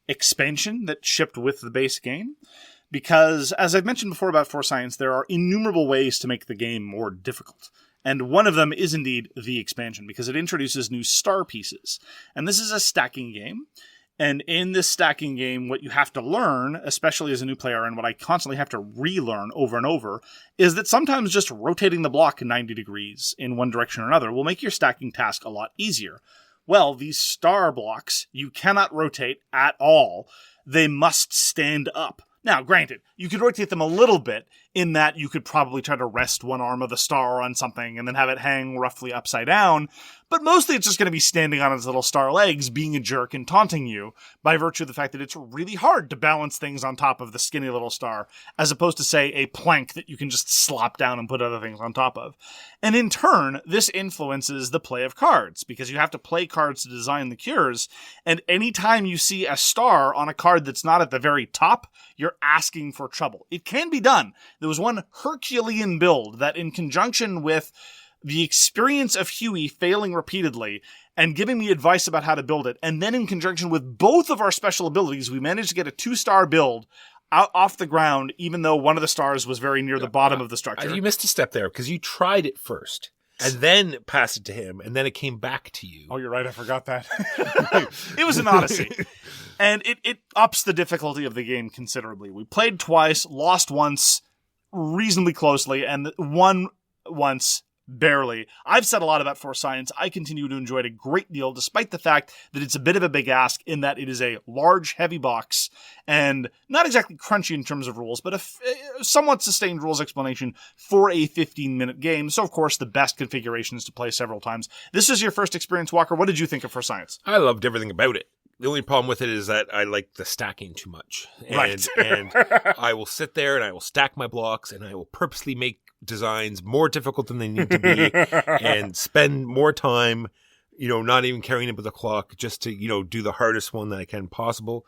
expansion that shipped with the base game. Because, as I've mentioned before about Force Science, there are innumerable ways to make the game more difficult. And one of them is indeed the expansion, because it introduces new star pieces. And this is a stacking game. And in this stacking game, what you have to learn, especially as a new player, and what I constantly have to relearn over and over, is that sometimes just rotating the block 90 degrees in one direction or another will make your stacking task a lot easier. Well, these star blocks, you cannot rotate at all. They must stand up. Now, granted, you could rotate them a little bit in that you could probably try to rest one arm of the star on something and then have it hang roughly upside down, but mostly it's just going to be standing on its little star legs, being a jerk and taunting you by virtue of the fact that it's really hard to balance things on top of the skinny little star, as opposed to, say, a plank that you can just slop down and put other things on top of. And in turn, this influences the play of cards, because you have to play cards to design the cures, and anytime you see a star on a card that's not at the very top, you're asking for trouble. It can be done. There was one Herculean build that, in conjunction with the experience of Huey failing repeatedly and giving me advice about how to build it, and then in conjunction with both of our special abilities, we managed to get a 2-star build out off the ground, even though one of the stars was very near the bottom of the structure. You missed a step there, because you tried it first, and then passed it to him, and then it came back to you. Oh, you're right, I forgot that. It was an odyssey. And it ups the difficulty of the game considerably. We played twice, lost once, reasonably closely, and won once, barely. I've said a lot about Force Science. I continue to enjoy it a great deal, despite the fact that it's a bit of a big ask in that it is a large, heavy box, and not exactly crunchy in terms of rules, but a somewhat sustained rules explanation for a 15-minute game. So, of course, the best configuration is to play several times. This is your first experience, Walker. What did you think of Force Science? I loved everything about it. The only problem with it is that I like the stacking too much. Right. And I will sit there and I will stack my blocks and I will purposely make designs more difficult than they need to be and spend more time, not even carrying it with the clock just to, do the hardest one that I can possible.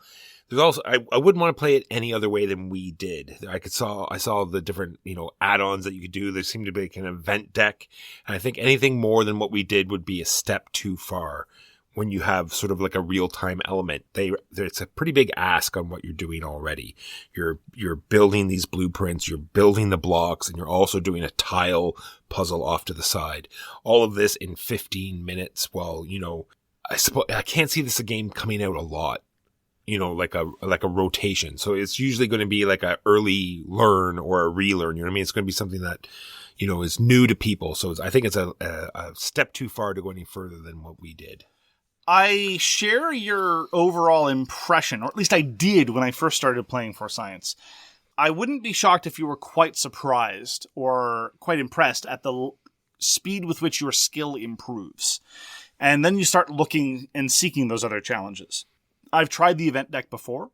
There's also, I wouldn't want to play it any other way than we did. I saw the different, add-ons that you could do. There seemed to be like an event deck. And I think anything more than what we did would be a step too far. When you have sort of like a real-time element, it's a pretty big ask on what you're doing already. You're building these blueprints, you're building the blocks, and you're also doing a tile puzzle off to the side. All of this in 15 minutes. Well, I can't see this game coming out a lot. Like a rotation. So it's usually going to be like a early learn or a relearn. You know what I mean? It's going to be something that is new to people. So I think it's a step too far to go any further than what we did. I share your overall impression, or at least I did when I first started playing For Science. I wouldn't be shocked if you were quite surprised or quite impressed at the speed with which your skill improves. And then you start looking and seeking those other challenges. I've tried the event deck before,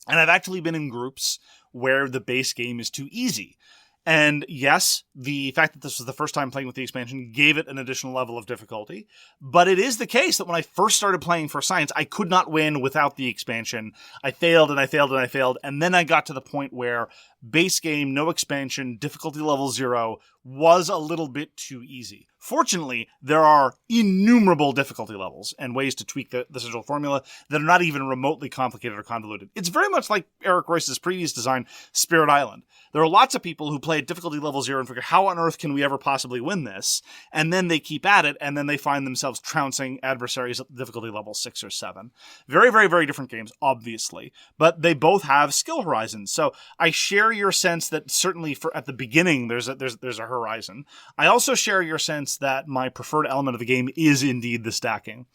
and I've actually been in groups where the base game is too easy. And yes, the fact that this was the first time playing with the expansion gave it an additional level of difficulty. But it is the case that when I first started playing For Science, I could not win without the expansion. I failed and I failed and I failed. And then I got to the point where base game, no expansion, difficulty level 0 was a little bit too easy. Fortunately, there are innumerable difficulty levels and ways to tweak the central formula that are not even remotely complicated or convoluted. It's very much like Eric Royce's previous design, Spirit Island. There are lots of people who play at difficulty level 0 and figure, how on earth can we ever possibly win this? And then they keep at it, and then they find themselves trouncing adversaries at difficulty level 6 or 7. Very, very, very different games, obviously, but they both have skill horizons. So I share your sense that certainly at the beginning there's a horizon. I also share your sense that my preferred element of the game is indeed the stacking.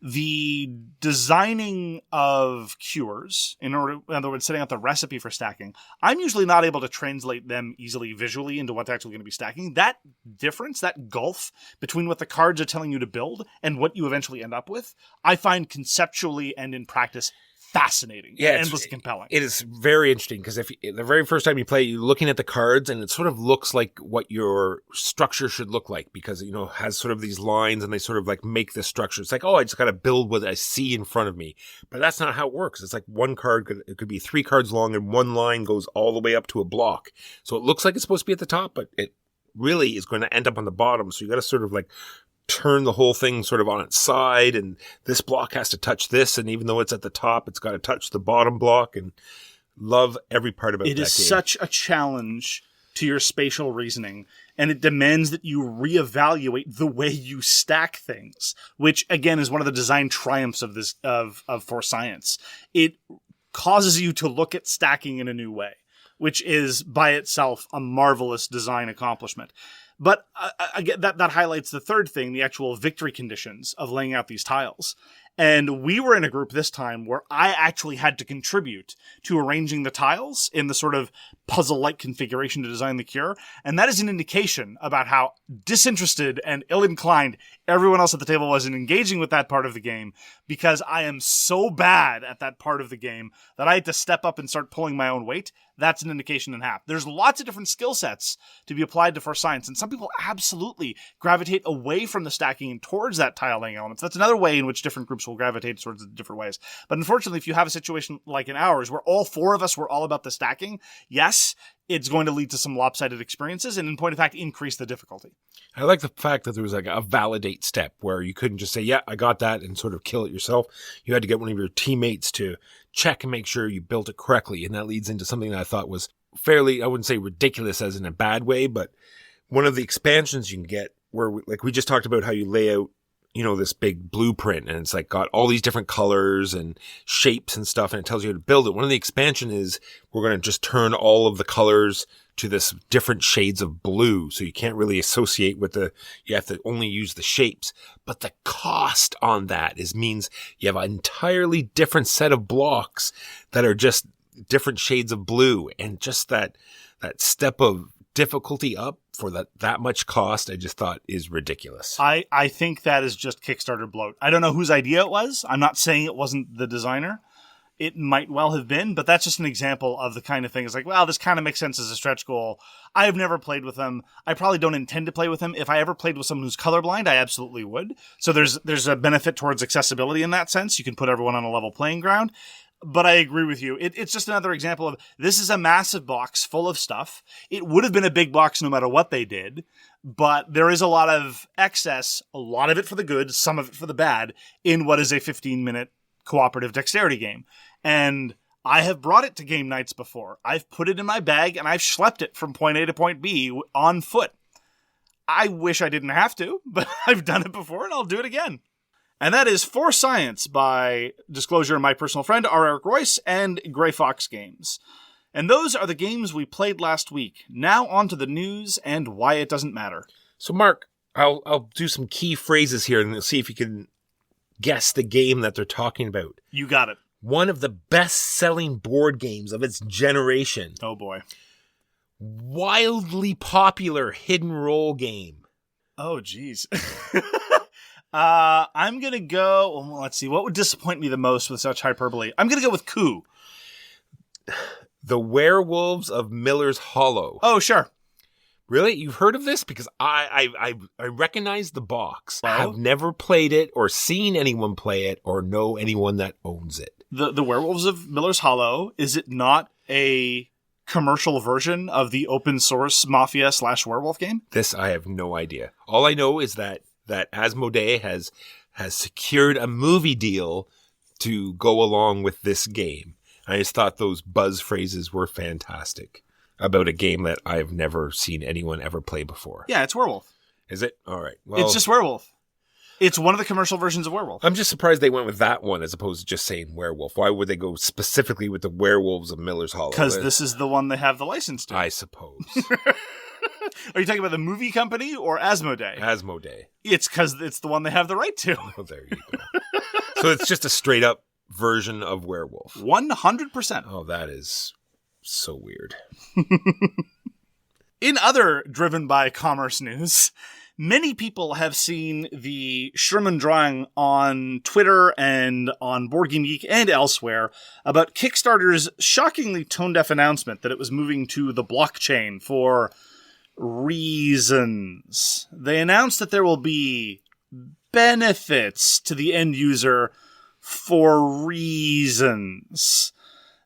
The designing of cures, in other words, setting out the recipe for stacking, I'm usually not able to translate them easily visually into what's actually going to be stacking. That difference, that gulf between what the cards are telling you to build and what you eventually end up with, I find conceptually and in practice fascinating. Yeah, endlessly compelling. It is very interesting because if the very first time you play, you're looking at the cards and it sort of looks like what your structure should look like because it has sort of these lines and they sort of like make this structure. It's like, I just got to build what I see in front of me. But that's not how it works. It's like one card, it could be 3 cards long and one line goes all the way up to a block. So it looks like it's supposed to be at the top, but it really is going to end up on the bottom. So you got to sort of like turn the whole thing sort of on its side, and this block has to touch this, and even though it's at the top, it's got to touch the bottom block, and love every part about that game. It is such a challenge to your spatial reasoning, and it demands that you reevaluate the way you stack things, which, again, is one of the design triumphs of this of For Science. It causes you to look at stacking in a new way, which is, by itself, a marvelous design accomplishment. But again, that highlights the third thing, the actual victory conditions of laying out these tiles. And we were in a group this time where I actually had to contribute to arranging the tiles in the sort of puzzle-like configuration to design the cure. And that is an indication about how disinterested and ill-inclined everyone else at the table was in engaging with that part of the game, because I am so bad at that part of the game that I had to step up and start pulling my own weight. That's an indication and a half. There's lots of different skill sets to be applied to For Science, and some people absolutely gravitate away from the stacking and towards that tile laying element. That's another way in which different groups will gravitate towards it in different ways. But unfortunately, if you have a situation like in ours, where all 4 of us were all about the stacking, yes, it's going to lead to some lopsided experiences and, in point of fact, increase the difficulty. I like the fact that there was like a validate step where you couldn't just say, yeah, I got that, and sort of kill it yourself. You had to get one of your teammates to check and make sure you built it correctly. And that leads into something that I thought was fairly, I wouldn't say ridiculous as in a bad way, but one of the expansions you can get where, we just talked about how you lay out, this big blueprint, and it's like got all these different colors and shapes and stuff, and it tells you how to build it. One of the expansion is we're going to just turn all of the colors to this different shades of blue. So you can't really associate with you have to only use the shapes, but the cost on that means you have an entirely different set of blocks that are just different shades of blue. And just that step of difficulty up for that much cost, I just thought is ridiculous. I think that is just Kickstarter bloat. I don't know whose idea it was. I'm not saying it wasn't the designer. It might well have been, but that's just an example of the kind of thing. It's like, well, this kind of makes sense as a stretch goal. I have never played with them. I probably don't intend to play with them. If I ever played with someone who's colorblind, I absolutely would. So there's a benefit towards accessibility in that sense. You can put everyone on a level playing ground. But I agree with you. It's just another example of this is a massive box full of stuff. It would have been a big box no matter what they did, but there is a lot of excess, a lot of it for the good, some of it for the bad, in what is a 15-minute cooperative dexterity game. And I have brought it to game nights before. I've put it in my bag and I've schlepped it from point A to point B on foot. I wish I didn't have to, but I've done it before and I'll do it again. And that is For Science by Disclosure, my personal friend, R. Eric Royce, and Grey Fox Games. And those are the games we played last week. Now on to the news and why it doesn't matter. So Mark, I'll do some key phrases here and see if you can guess the game that they're talking about. You got it. One of the best-selling board games of its generation. Oh boy. Wildly popular hidden role game. Oh geez. I'm going to go, well, let's see, what would disappoint me the most with such hyperbole? I'm going to go with Coup. The Werewolves of Miller's Hollow. Oh, sure. Really? You've heard of this? Because I recognize the box. Oh. I've never played it or seen anyone play it or know anyone that owns it. The Werewolves of Miller's Hollow, is it not a commercial version of the open source Mafia / werewolf game? This I have no idea. All I know is that Asmodee has secured a movie deal to go along with this game. I just thought those buzz phrases were fantastic about a game that I've never seen anyone ever play before. Yeah, it's Werewolf. Is it? All right. Well, it's just Werewolf. It's one of the commercial versions of Werewolf. I'm just surprised they went with that one as opposed to just saying Werewolf. Why would they go specifically with the Werewolves of Miller's Hollow? Because this is the one they have the license to. I suppose. Are you talking about the movie company or Asmodee? Asmodee. It's because it's the one they have the right to. Well, there you go. So it's just a straight up version of Werewolf. 100%. Oh, that is so weird. In other driven by commerce news, many people have seen the Sherman drawing on Twitter and on Board Game Geek and elsewhere about Kickstarter's shockingly tone-deaf announcement that it was moving to the blockchain for reasons. They announced that there will be benefits to the end user for reasons.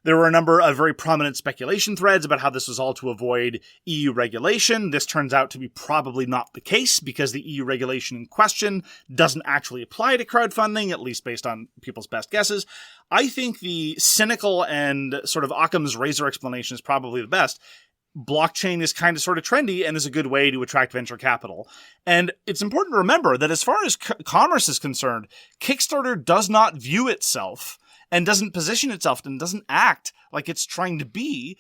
There were a number of very prominent speculation threads about how this was all to avoid EU regulation. This turns out to be probably not the case because the EU regulation in question doesn't actually apply to crowdfunding, at least based on people's best guesses. I think the cynical and sort of Occam's razor explanation is probably the best. Blockchain is kind of sort of trendy and is a good way to attract venture capital. And it's important to remember that as far as commerce is concerned, Kickstarter does not view itself and doesn't position itself and doesn't act like it's trying to be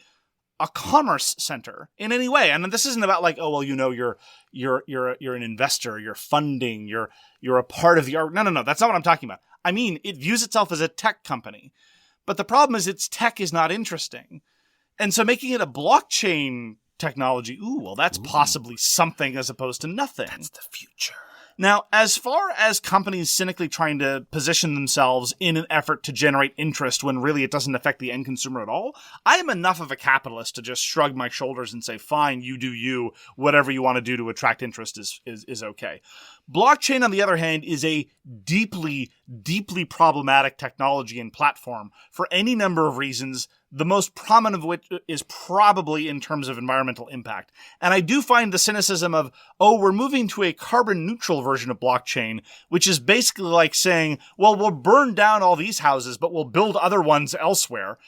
a commerce center in any way. And this isn't about like, oh, well, you know, you're an investor, you're funding, you're a part of the art. No. That's not what I'm talking about. I mean, it views itself as a tech company, but the problem is its tech is not interesting. And so making it a blockchain technology, that's possibly something as opposed to nothing. That's the future. Now, as far as companies cynically trying to position themselves in an effort to generate interest when really it doesn't affect the end consumer at all, I am enough of a capitalist to just shrug my shoulders and say, fine, you do you, whatever you want to do to attract interest is okay. Blockchain, on the other hand, is a deeply, deeply problematic technology and platform for any number of reasons, the most prominent of which is probably in terms of environmental impact. And I do find the cynicism of, we're moving to a carbon neutral version of blockchain, which is basically like saying, well, we'll burn down all these houses, but we'll build other ones elsewhere.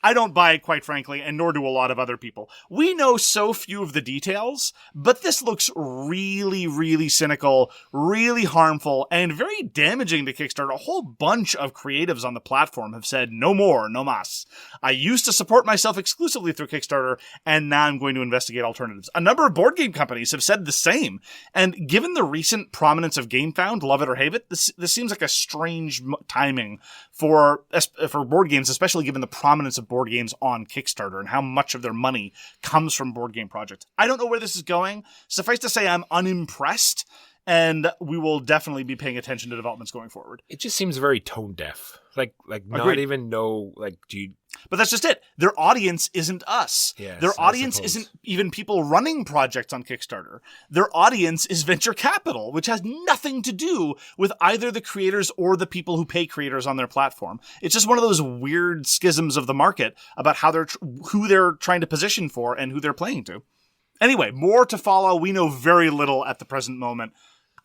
I don't buy it, quite frankly, and nor do a lot of other people. We know so few of the details, but this looks really, really cynical, really harmful, and very damaging to Kickstarter. A whole bunch of creatives on the platform have said, no more, no mas. I used to support myself exclusively through Kickstarter, and now I'm going to investigate alternatives. A number of board game companies have said the same, and given the recent prominence of GameFound, love it or hate it, this seems like a strange timing for board games, especially given the prominence of board board games on Kickstarter and how much of their money comes from board game projects. I don't know where this is going. Suffice to say, I'm unimpressed, and we will definitely be paying attention to developments going forward. It just seems very tone deaf. Like not Agreed. even know, like, do you... But that's just it. Their audience isn't us. Yes, Their audience isn't even people running projects on Kickstarter. Their audience is venture capital, which has nothing to do with either the creators or the people who pay creators on their platform. It's just one of those weird schisms of the market about how who they're trying to position for and who they're playing to. Anyway, more to follow. We know very little at the present moment.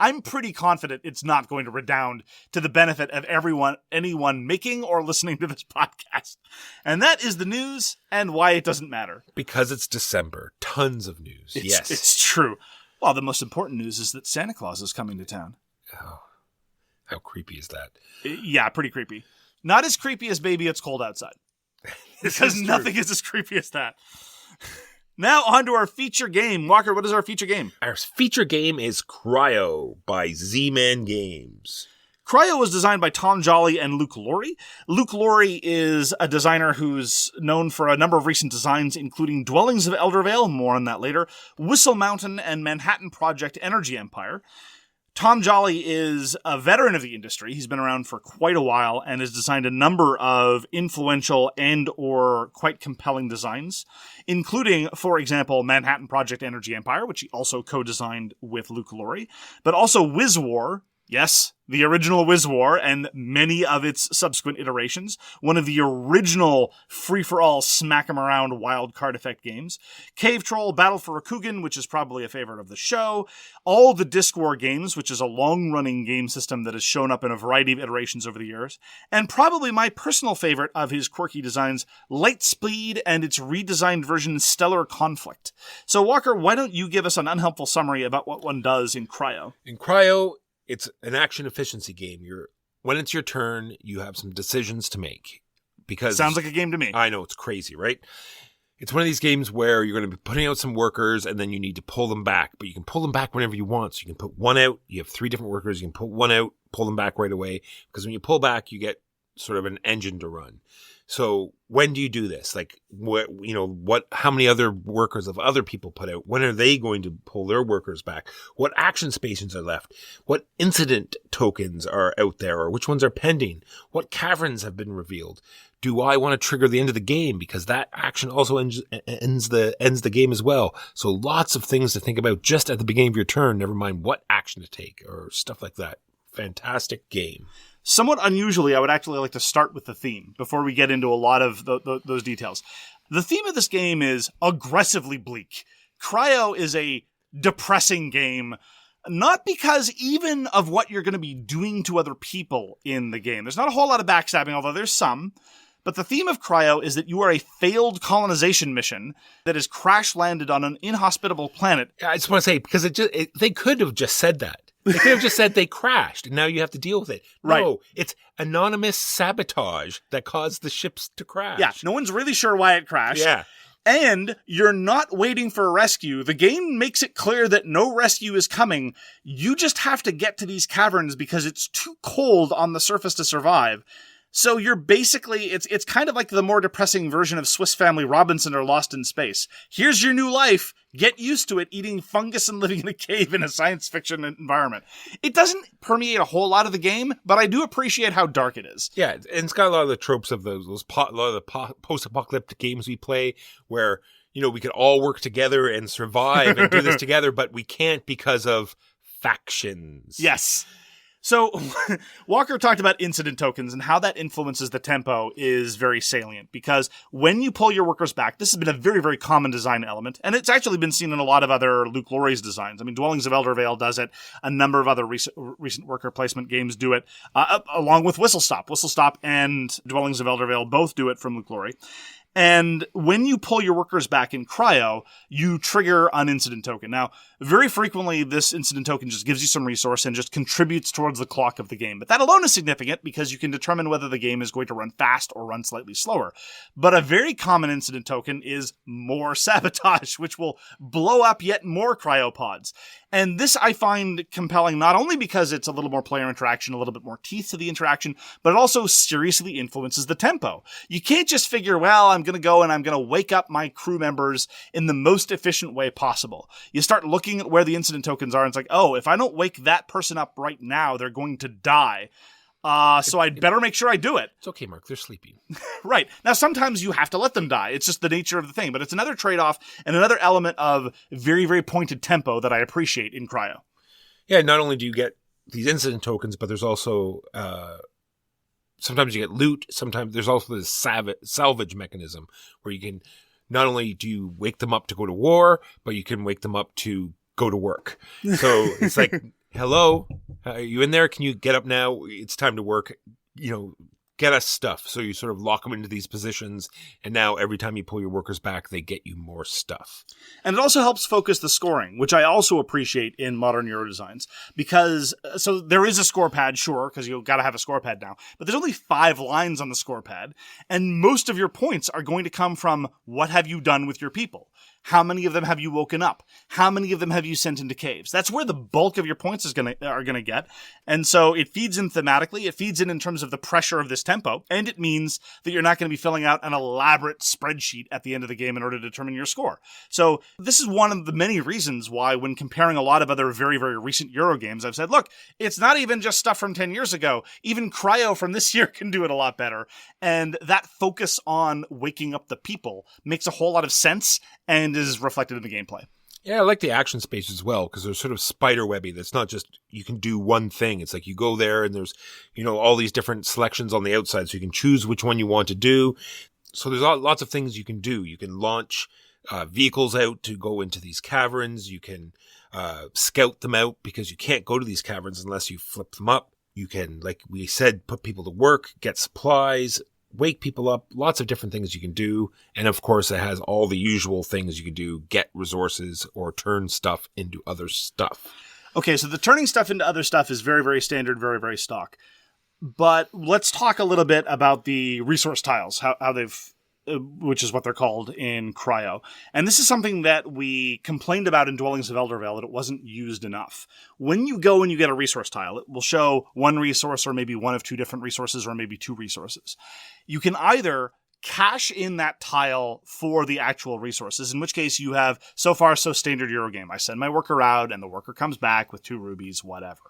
I'm pretty confident it's not going to redound to the benefit of anyone making or listening to this podcast. And that is the news and why it doesn't matter. Because it's December. Tons of news. Yes. It's true. Well, the most important news is that Santa Claus is coming to town. Oh, how creepy is that? Yeah, pretty creepy. Not as creepy as Baby It's Cold Outside. Because nothing is as creepy as that. Now on to our feature game. Walker, what is our feature game? Our feature game is Cryo by Z-Man Games. Cryo was designed by Tom Jolly and Luke Laurie. Luke Laurie is a designer who's known for a number of recent designs, including Dwellings of Eldervale, more on that later, Whistle Mountain, and Manhattan Project Energy Empire. Tom Jolly is a veteran of the industry. He's been around for quite a while and has designed a number of influential and or quite compelling designs, including, for example, Manhattan Project Energy Empire, which he also co-designed with Luke Laurie, but also Wiz War. Yes, the original Wiz War and many of its subsequent iterations. One of the original free-for-all smack-em-around wild card effect games. Cave Troll, Battle for Rokugan, which is probably a favorite of the show. All the Disc War games, which is a long-running game system that has shown up in a variety of iterations over the years. And probably my personal favorite of his quirky designs, Lightspeed and its redesigned version, Stellar Conflict. So Walker, why don't you give us an unhelpful summary about what one does in Cryo? In Cryo, it's an action efficiency game. When it's your turn, you have some decisions to make. Because sounds like a game to me. I know, it's crazy, right? It's one of these games where you're going to be putting out some workers and then you need to pull them back. But you can pull them back whenever you want. So you can put one out. You have 3 different workers. You can put one out, pull them back right away. Because when you pull back, you get sort of an engine to run. So when do you do this? Like, how many other workers have other people put out? When are they going to pull their workers back? What action spaces are left? What incident tokens are out there, or which ones are pending? What caverns have been revealed? Do I want to trigger the end of the game? Because that action also ends the game as well. So lots of things to think about just at the beginning of your turn, never mind what action to take or stuff like that. Fantastic game. Somewhat unusually, I would actually like to start with the theme before we get into a lot of those details. The theme of this game is aggressively bleak. Cryo is a depressing game, not because even of what you're going to be doing to other people in the game. There's not a whole lot of backstabbing, although there's some. But the theme of Cryo is that you are a failed colonization mission that has crash-landed on an inhospitable planet. I just want to say, because they could have just said that. They could have just said they crashed, and now you have to deal with it. Right. No, it's anonymous sabotage that caused the ships to crash. Yeah, no one's really sure why it crashed. Yeah. And you're not waiting for a rescue. The game makes it clear that no rescue is coming. You just have to get to these caverns because it's too cold on the surface to survive. So you're basically, it's kind of like the more depressing version of Swiss Family Robinson or Lost in Space. Here's your new life. Get used to it, eating fungus and living in a cave in a science fiction environment. It doesn't permeate a whole lot of the game, but I do appreciate how dark it is. Yeah, and it's got a lot of the tropes of a lot of the post-apocalyptic games we play where, we could all work together and survive and do this together, but we can't because of factions. Yes. So, Walker talked about incident tokens and how that influences the tempo is very salient because when you pull your workers back, this has been a very, very common design element, and it's actually been seen in a lot of other Luke Laurie's designs. I mean, Dwellings of Eldervale does it. A number of other recent worker placement games do it, along with Whistle Stop. Whistle Stop and Dwellings of Eldervale both do it from Luke Laurie. And when you pull your workers back in Cryo, you trigger an incident token. Now, very frequently, this incident token just gives you some resource and just contributes towards the clock of the game. But that alone is significant because you can determine whether the game is going to run fast or run slightly slower. But a very common incident token is more sabotage, which will blow up yet more cryopods. And this I find compelling not only because it's a little more player interaction, a little bit more teeth to the interaction, but it also seriously influences the tempo. You can't just figure, well, I'm going to go and I'm going to wake up my crew members in the most efficient way possible. You start looking at where the incident tokens are, and it's like, oh, if I don't wake that person up right now, they're going to die. So I'd better make sure I do it. It's okay, Mark. They're sleeping. Right. Now, sometimes you have to let them die. It's just the nature of the thing. But it's another trade-off and another element of very, very pointed tempo that I appreciate in Cryo. Yeah, not only do you get these incident tokens, but there's also sometimes you get loot. Sometimes there's also this salvage mechanism where you can not only do you wake them up to go to war, but you can wake them up to go to work. So it's like, hello, are you in there? Can you get up now? It's time to work. Get us stuff. So you sort of lock them into these positions, and now every time you pull your workers back, they get you more stuff. And it also helps focus the scoring, which I also appreciate in modern Euro designs, because so there is a score pad, sure, because you've got to have a score pad now, but there's only 5 lines on the score pad, and most of your points are going to come from what have you done with your people? How many of them have you woken up? How many of them have you sent into caves? That's where the bulk of your points are gonna get. And so it feeds in thematically, it feeds in terms of the pressure of this tempo, and it means that you're not going to be filling out an elaborate spreadsheet at the end of the game in order to determine your score. So this is one of the many reasons why, when comparing a lot of other very, very recent Euro games, I've said, look, it's not even just stuff from 10 years ago. Even Cryo from this year can do it a lot better. And that focus on waking up the people makes a whole lot of sense and is reflected in the gameplay. Yeah, I like the action space as well, because they're sort of spider webby. That's not just you can do one thing. It's like you go there and there's, all these different selections on the outside, so you can choose which one you want to do. So there's lots of things you can do. You can launch vehicles out to go into these caverns. You can scout them out, because you can't go to these caverns unless you flip them up. You can, like we said, put people to work, get supplies, wake people up, lots of different things you can do. And of course, it has all the usual things you can do, get resources or turn stuff into other stuff. Okay, so the turning stuff into other stuff is very, very standard, very, very stock. But let's talk a little bit about the resource tiles, how they've, which is what they're called in Cryo. And this is something that we complained about in Dwellings of Eldervale, that it wasn't used enough. When you go and you get a resource tile, it will show one resource or maybe one of 2 different resources or maybe 2 resources. You can either cash in that tile for the actual resources, in which case you have, so far, so standard Eurogame. I send my worker out and the worker comes back with 2 rubies, whatever.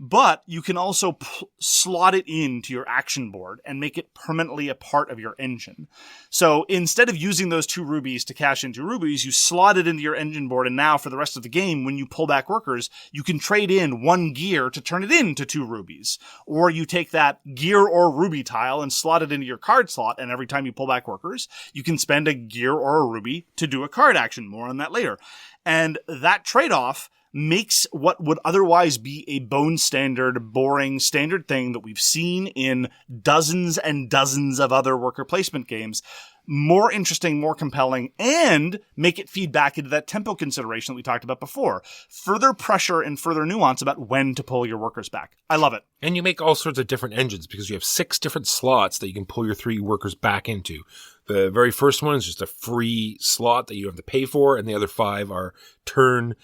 But you can also slot it into your action board and make it permanently a part of your engine. So instead of using those 2 rubies to cash into rubies, you slot it into your engine board, and now for the rest of the game, when you pull back workers, you can trade in 1 gear to turn it into 2 rubies. Or you take that gear or ruby tile and slot it into your card slot, and every time you pull back workers, you can spend a gear or a ruby to do a card action. More on that later. And that trade-off makes what would otherwise be a bone standard, boring standard thing that we've seen in dozens and dozens of other worker placement games more interesting, more compelling, and make it feed back into that tempo consideration that we talked about before. Further pressure and further nuance about when to pull your workers back. I love it. And you make all sorts of different engines, because you have 6 different slots that you can pull your 3 workers back into. The very first one is just a free slot that you have to pay for, and the other 5 are turn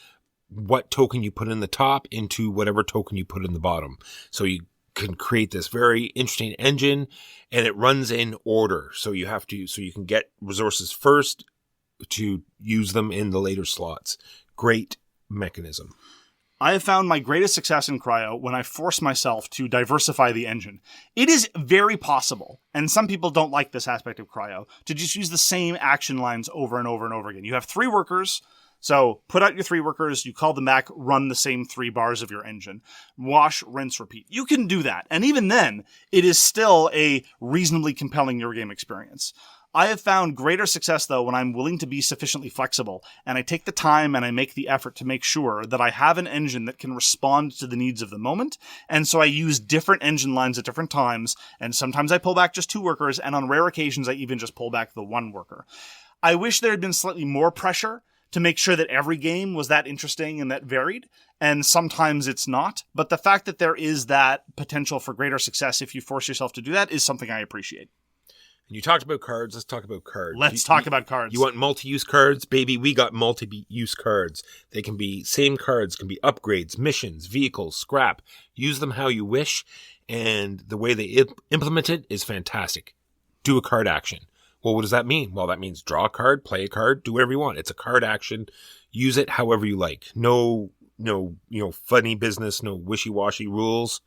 what token you put in the top into whatever token you put in the bottom. So you can create this very interesting engine, and it runs in order. So you can get resources first to use them in the later slots. Great mechanism. I have found my greatest success in Cryo when I force myself to diversify the engine. It is very possible, and some people don't like this aspect of Cryo, to just use the same action lines over and over and over again. You have 3 workers. So put out your 3 workers, you call them back, run the same 3 bars of your engine. Wash, rinse, repeat. You can do that. And even then, it is still a reasonably compelling Eurogame experience. I have found greater success, though, when I'm willing to be sufficiently flexible, and I take the time and I make the effort to make sure that I have an engine that can respond to the needs of the moment, and so I use different engine lines at different times, and sometimes I pull back just 2 workers, and on rare occasions I even just pull back the 1 worker. I wish there had been slightly more pressure to make sure that every game was that interesting and that varied, and sometimes it's not. But the fact that there is that potential for greater success if you force yourself to do that is something I appreciate. And you talked about cards. Let's talk about cards. Let's talk about cards. You want multi-use cards? Baby, we got multi-use cards. They can be same cards, can be upgrades, missions, vehicles, scrap. Use them how you wish. And the way they implement it is fantastic. Do a card action. Well, what does that mean? Well, that means draw a card, play a card, do whatever you want. It's a card action. Use it however you like. No, funny business, no wishy-washy rules.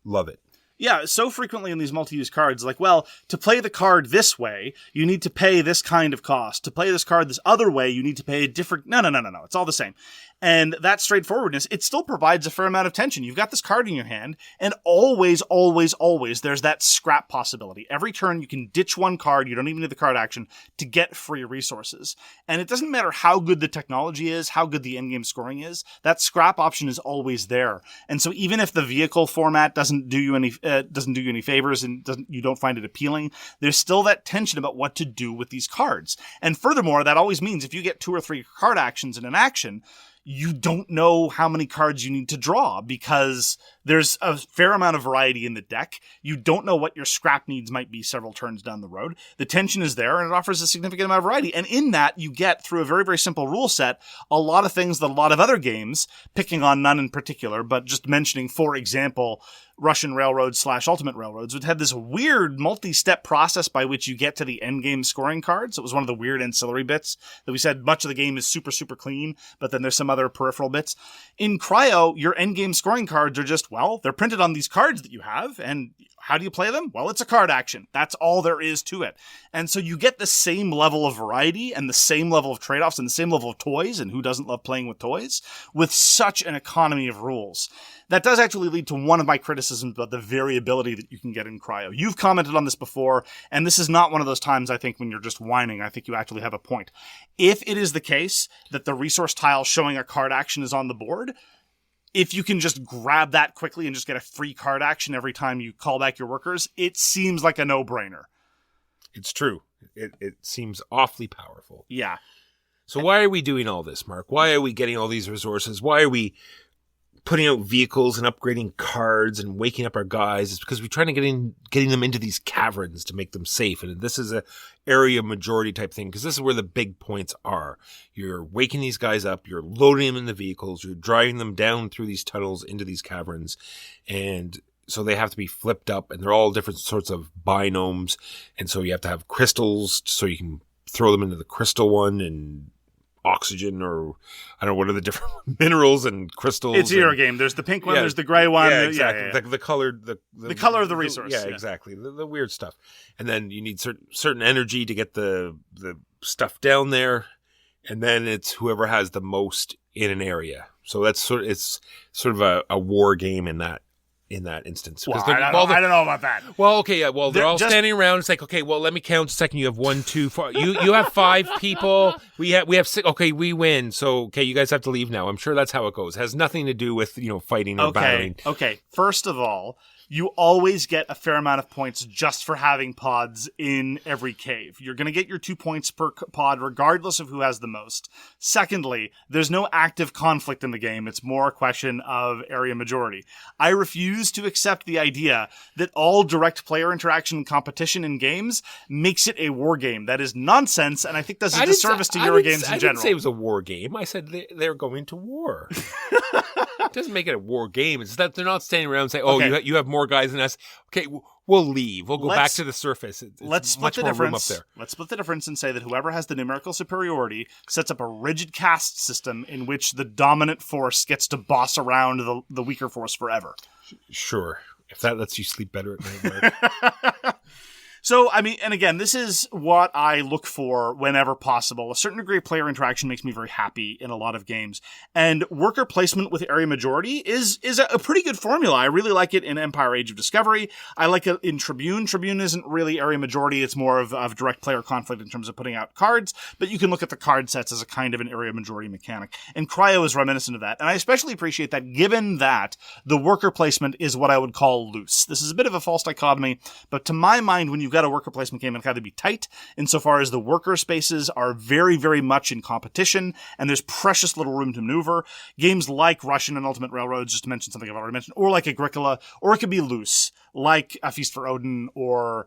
Love it. Yeah, so frequently in these multi-use cards, like, well, to play the card this way, you need to pay this kind of cost. To play this card this other way, you need to pay a different... No. It's all the same. And that straightforwardness, it still provides a fair amount of tension. You've got this card in your hand, and always, there's that scrap possibility. Every turn, you can ditch one card, you don't even need the card action, to get free resources. And it doesn't matter how good the technology is, how good the endgame scoring is, that scrap option is always there. And so even if the vehicle format doesn't do you any favors and you don't find it appealing, there's still that tension about what to do with these cards. And furthermore, that always means if you get 2 or 3 card actions in an action, you don't know how many cards you need to draw because there's a fair amount of variety in the deck. You don't know what your scrap needs might be several turns down the road. The tension is there, and it offers a significant amount of variety. And in that, you get, through a very, very simple rule set, a lot of things that a lot of other games, picking on none in particular, but just mentioning, for example, Russian Railroads / Ultimate Railroads, would have this weird multi-step process by which you get to the endgame scoring cards. It was one of the weird ancillary bits that we said much of the game is super, super clean, but then there's some other peripheral bits. In Cryo, your endgame scoring cards are just, well, they're printed on these cards that you have, and how do you play them? Well, it's a card action. That's all there is to it. And so you get the same level of variety and the same level of trade-offs and the same level of toys, and who doesn't love playing with toys, with such an economy of rules. That does actually lead to one of my criticisms about the variability that you can get in Cryo. You've commented on this before, and this is not one of those times, I think, when you're just whining. I think you actually have a point. If it is the case that the resource tile showing a card action is on the board, if you can just grab that quickly and just get a free card action every time you call back your workers, it seems like a no-brainer. It's true. It seems awfully powerful. Yeah. So why are we doing all this, Mark? Why are we getting all these resources? Why are we putting out vehicles and upgrading cards and waking up our guys? It's because we're trying to getting them into these caverns to make them safe. And this is a area majority type thing, because this is where the big points are. You're waking these guys up, you're loading them in the vehicles, you're driving them down through these tunnels into these caverns. And so they have to be flipped up, and they're all different sorts of binomes. And so you have to have crystals so you can throw them into the crystal one, and oxygen, or I don't know, what are the different minerals and crystals? It's a Euro game. There's the pink one, there's the gray one. Yeah, exactly. The color, the color of the resource. Yeah, exactly. The weird stuff. And then you need certain energy to get the stuff down there, and then it's whoever has the most in an area. So it's sort of a war game in that instance. Well, I don't know about that. Well, okay, yeah. Well, they're all standing around. It's like, okay, well, let me count a second. You have 1, 2, 4. You have 5 people. We have 6. Okay, we win. So, okay, you guys have to leave now. I'm sure that's how it goes. It has nothing to do with, fighting or battling. Okay. First of all, you always get a fair amount of points just for having pods in every cave. You're going to get your 2 points per pod regardless of who has the most. Secondly, there's no active conflict in the game. It's more a question of area majority. I refuse to accept the idea that all direct player interaction and competition in games makes it a war game. That is nonsense, and I think does a disservice to Euro games in general. I didn't say it was a war game. I said they're going to war. It doesn't make it a war game. It's that they're not standing around and saying, "Oh, okay, you have more guys than us." Okay, we'll leave. We'll go back to the surface. Let's split the difference. Room up there. Let's split the difference and say that whoever has the numerical superiority sets up a rigid caste system in which the dominant force gets to boss around the weaker force forever. Sure, if that lets you sleep better at night, Mark. So, I mean, and again, this is what I look for whenever possible. A certain degree of player interaction makes me very happy in a lot of games. And worker placement with area majority is a pretty good formula. I really like it in Empire Age of Discovery. I like it in Tribune. Tribune isn't really area majority. It's more of direct player conflict in terms of putting out cards. But you can look at the card sets as a kind of an area majority mechanic. And Cryo is reminiscent of that. And I especially appreciate that, given that the worker placement is what I would call loose. This is a bit of a false dichotomy, but to my mind, when you've got a worker placement game, it's got to be tight insofar as the worker spaces are very, very much in competition, and there's precious little room to maneuver. Games like Russian and Ultimate Railroads, just to mention something I've already mentioned, or like Agricola, or it could be loose, like A Feast for Odin or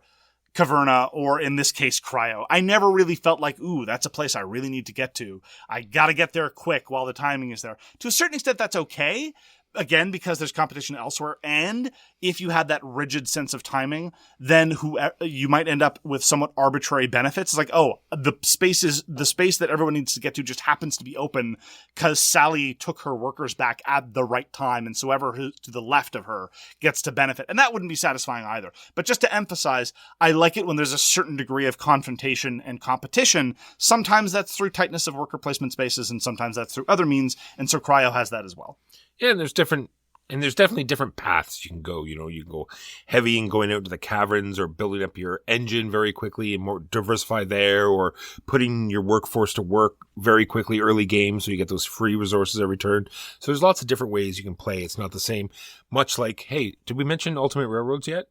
Caverna, or in this case, Cryo. I never really felt like, ooh, that's a place I really need to get to. I gotta get there quick while the timing is there. To a certain extent, that's okay. Again, because there's competition elsewhere, and if you had that rigid sense of timing, then you might end up with somewhat arbitrary benefits. It's like, oh, the space that everyone needs to get to just happens to be open because Sally took her workers back at the right time, and so whoever to the left of her gets to benefit. And that wouldn't be satisfying either. But just to emphasize, I like it when there's a certain degree of confrontation and competition. Sometimes that's through tightness of worker placement spaces, and sometimes that's through other means, and so Cryo has that as well. Yeah, and there's definitely different paths you can go. You can go heavy and going out to the caverns, or building up your engine very quickly and more diversify there, or putting your workforce to work very quickly early game so you get those free resources every turn. So there's lots of different ways you can play. It's not the same. Much like, hey, did we mention Ultimate Railroads yet?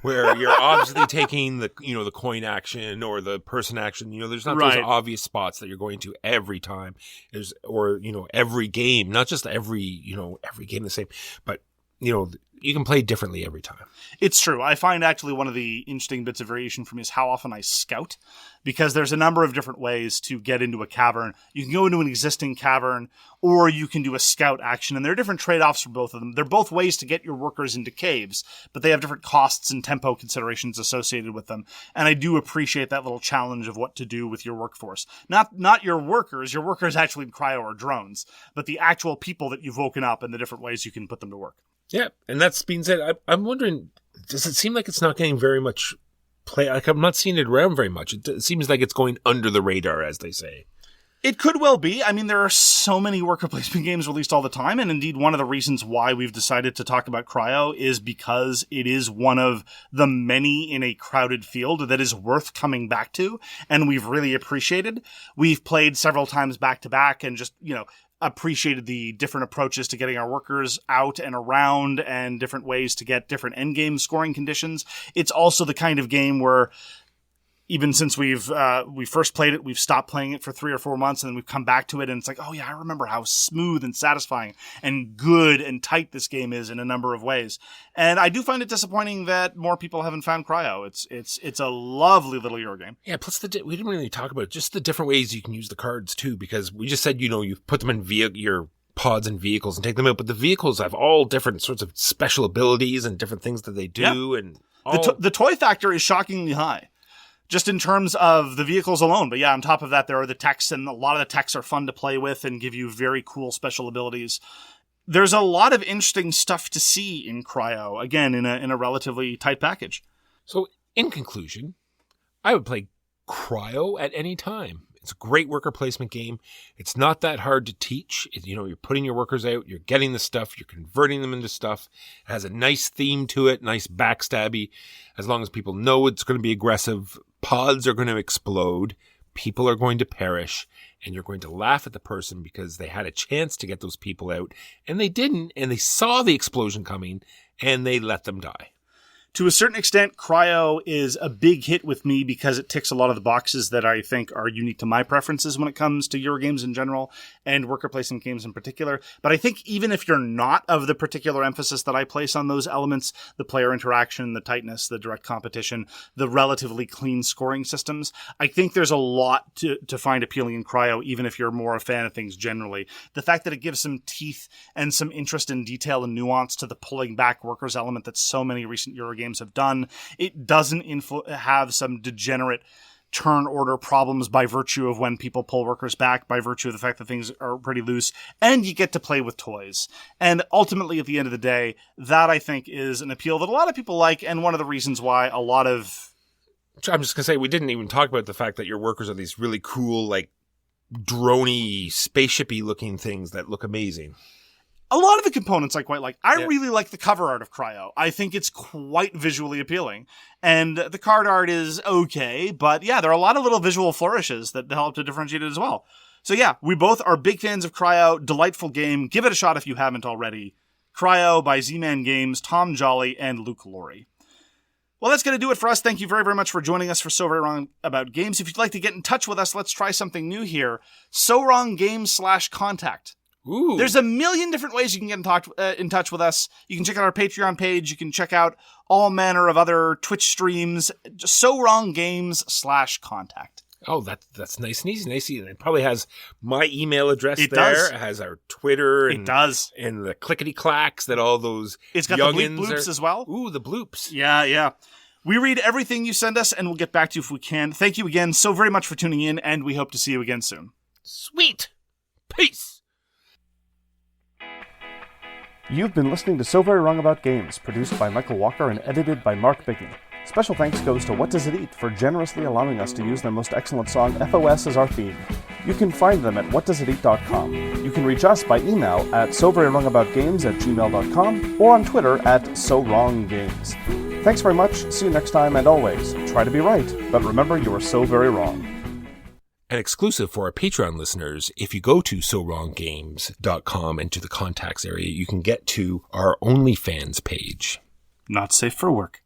Where you're obviously taking the coin action or the person action. There's not those obvious spots that you're going to every time. Every game, not just every game the same, but you can play differently every time. It's true. I find actually one of the interesting bits of variation for me is how often I scout, because there's a number of different ways to get into a cavern. You can go into an existing cavern, or you can do a scout action, and there are different trade-offs for both of them. They're both ways to get your workers into caves, but they have different costs and tempo considerations associated with them, and I do appreciate that little challenge of what to do with your workforce. Not your workers. Your workers actually in Cryo are drones, but the actual people that you've woken up and the different ways you can put them to work. Yeah, and that's being said, I'm wondering, does it seem like it's not getting very much play? Like, I'm not seeing it around very much. It seems like it's going under the radar, as they say. It could well be. I mean, there are so many worker placement games released all the time, and indeed one of the reasons why we've decided to talk about Cryo is because it is one of the many in a crowded field that is worth coming back to, and we've really appreciated. We've played several times back-to-back and just, appreciated the different approaches to getting our workers out and around and different ways to get different endgame scoring conditions. It's also the kind of game where even since we first played it, we've stopped playing it for 3 or 4 months, and then we've come back to it, and it's like, oh yeah, I remember how smooth and satisfying and good and tight this game is in a number of ways. And I do find it disappointing that more people haven't found Cryo. It's a lovely little Euro game. Yeah, plus we didn't really talk about just the different ways you can use the cards too, because we just said, you put them in your pods and vehicles and take them out, but the vehicles have all different sorts of special abilities and different things that they do. Yep. And the toy factor is shockingly high, just in terms of the vehicles alone. But yeah, on top of that, there are the techs, and a lot of the techs are fun to play with and give you very cool special abilities. There's a lot of interesting stuff to see in Cryo, again, in a relatively tight package. So, in conclusion, I would play Cryo at any time. It's a great worker placement game. It's not that hard to teach. You're putting your workers out, you're getting the stuff, you're converting them into stuff. It has a nice theme to it, nice backstabby. As long as people know it's going to be aggressive, pods are going to explode, people are going to perish, and you're going to laugh at the person because they had a chance to get those people out, and they didn't, and they saw the explosion coming, and they let them die. To a certain extent, Cryo is a big hit with me because it ticks a lot of the boxes that I think are unique to my preferences when it comes to Euro games in general and worker placement games in particular. But I think even if you're not of the particular emphasis that I place on those elements, the player interaction, the tightness, the direct competition, the relatively clean scoring systems, I think there's a lot to find appealing in Cryo, even if you're more a fan of things generally. The fact that it gives some teeth and some interest in detail and nuance to the pulling back workers element that so many recent Euro games have done. It doesn't have some degenerate turn order problems by virtue of when people pull workers back, by virtue of the fact that things are pretty loose, and you get to play with toys. And ultimately, at the end of the day, that I think is an appeal that a lot of people like, and one of the reasons why a lot of... I'm just going to say, we didn't even talk about the fact that your workers are these really cool, like, droney, spaceshipy looking things that look amazing. A lot of the components I quite like. I really like the cover art of Cryo. I think it's quite visually appealing. And the card art is okay, but yeah, there are a lot of little visual flourishes that help to differentiate it as well. So yeah, we both are big fans of Cryo. Delightful game. Give it a shot if you haven't already. Cryo by Z-Man Games, Tom Jolly, and Luke Laurie. Well, that's going to do it for us. Thank you very, very much for joining us for So Very Wrong About Games. If you'd like to get in touch with us, let's try something new here. So Wrong Games /contact Ooh. There's a million different ways you can get in touch with us. You can check out our Patreon page. You can check out all manner of other Twitch streams. Just So Wrong Games/contact. Oh, that's nice and easy. It probably has my email address It there. does. It has our Twitter. It does. And the clickety-clacks that all those It's got the youngins bloops are... as well. Ooh, the bloops. Yeah. We read everything you send us, and we'll get back to you if we can. Thank you again so very much for tuning in, and we hope to see you again soon. Sweet. Peace. You've been listening to So Very Wrong About Games, produced by Michael Walker and edited by Mark Bigney. Special thanks goes to What Does It Eat for generously allowing us to use their most excellent song, FOS, as our theme. You can find them at whatdoesiteat.com. You can reach us by email at soverywrongaboutgames@gmail.com or on Twitter at SoWrongGames. Thanks very much, see you next time, and always, try to be right, but remember you are so very wrong. An exclusive for our Patreon listeners, if you go to SoWrongGames.com and to the contacts area, you can get to our OnlyFans page. Not safe for work.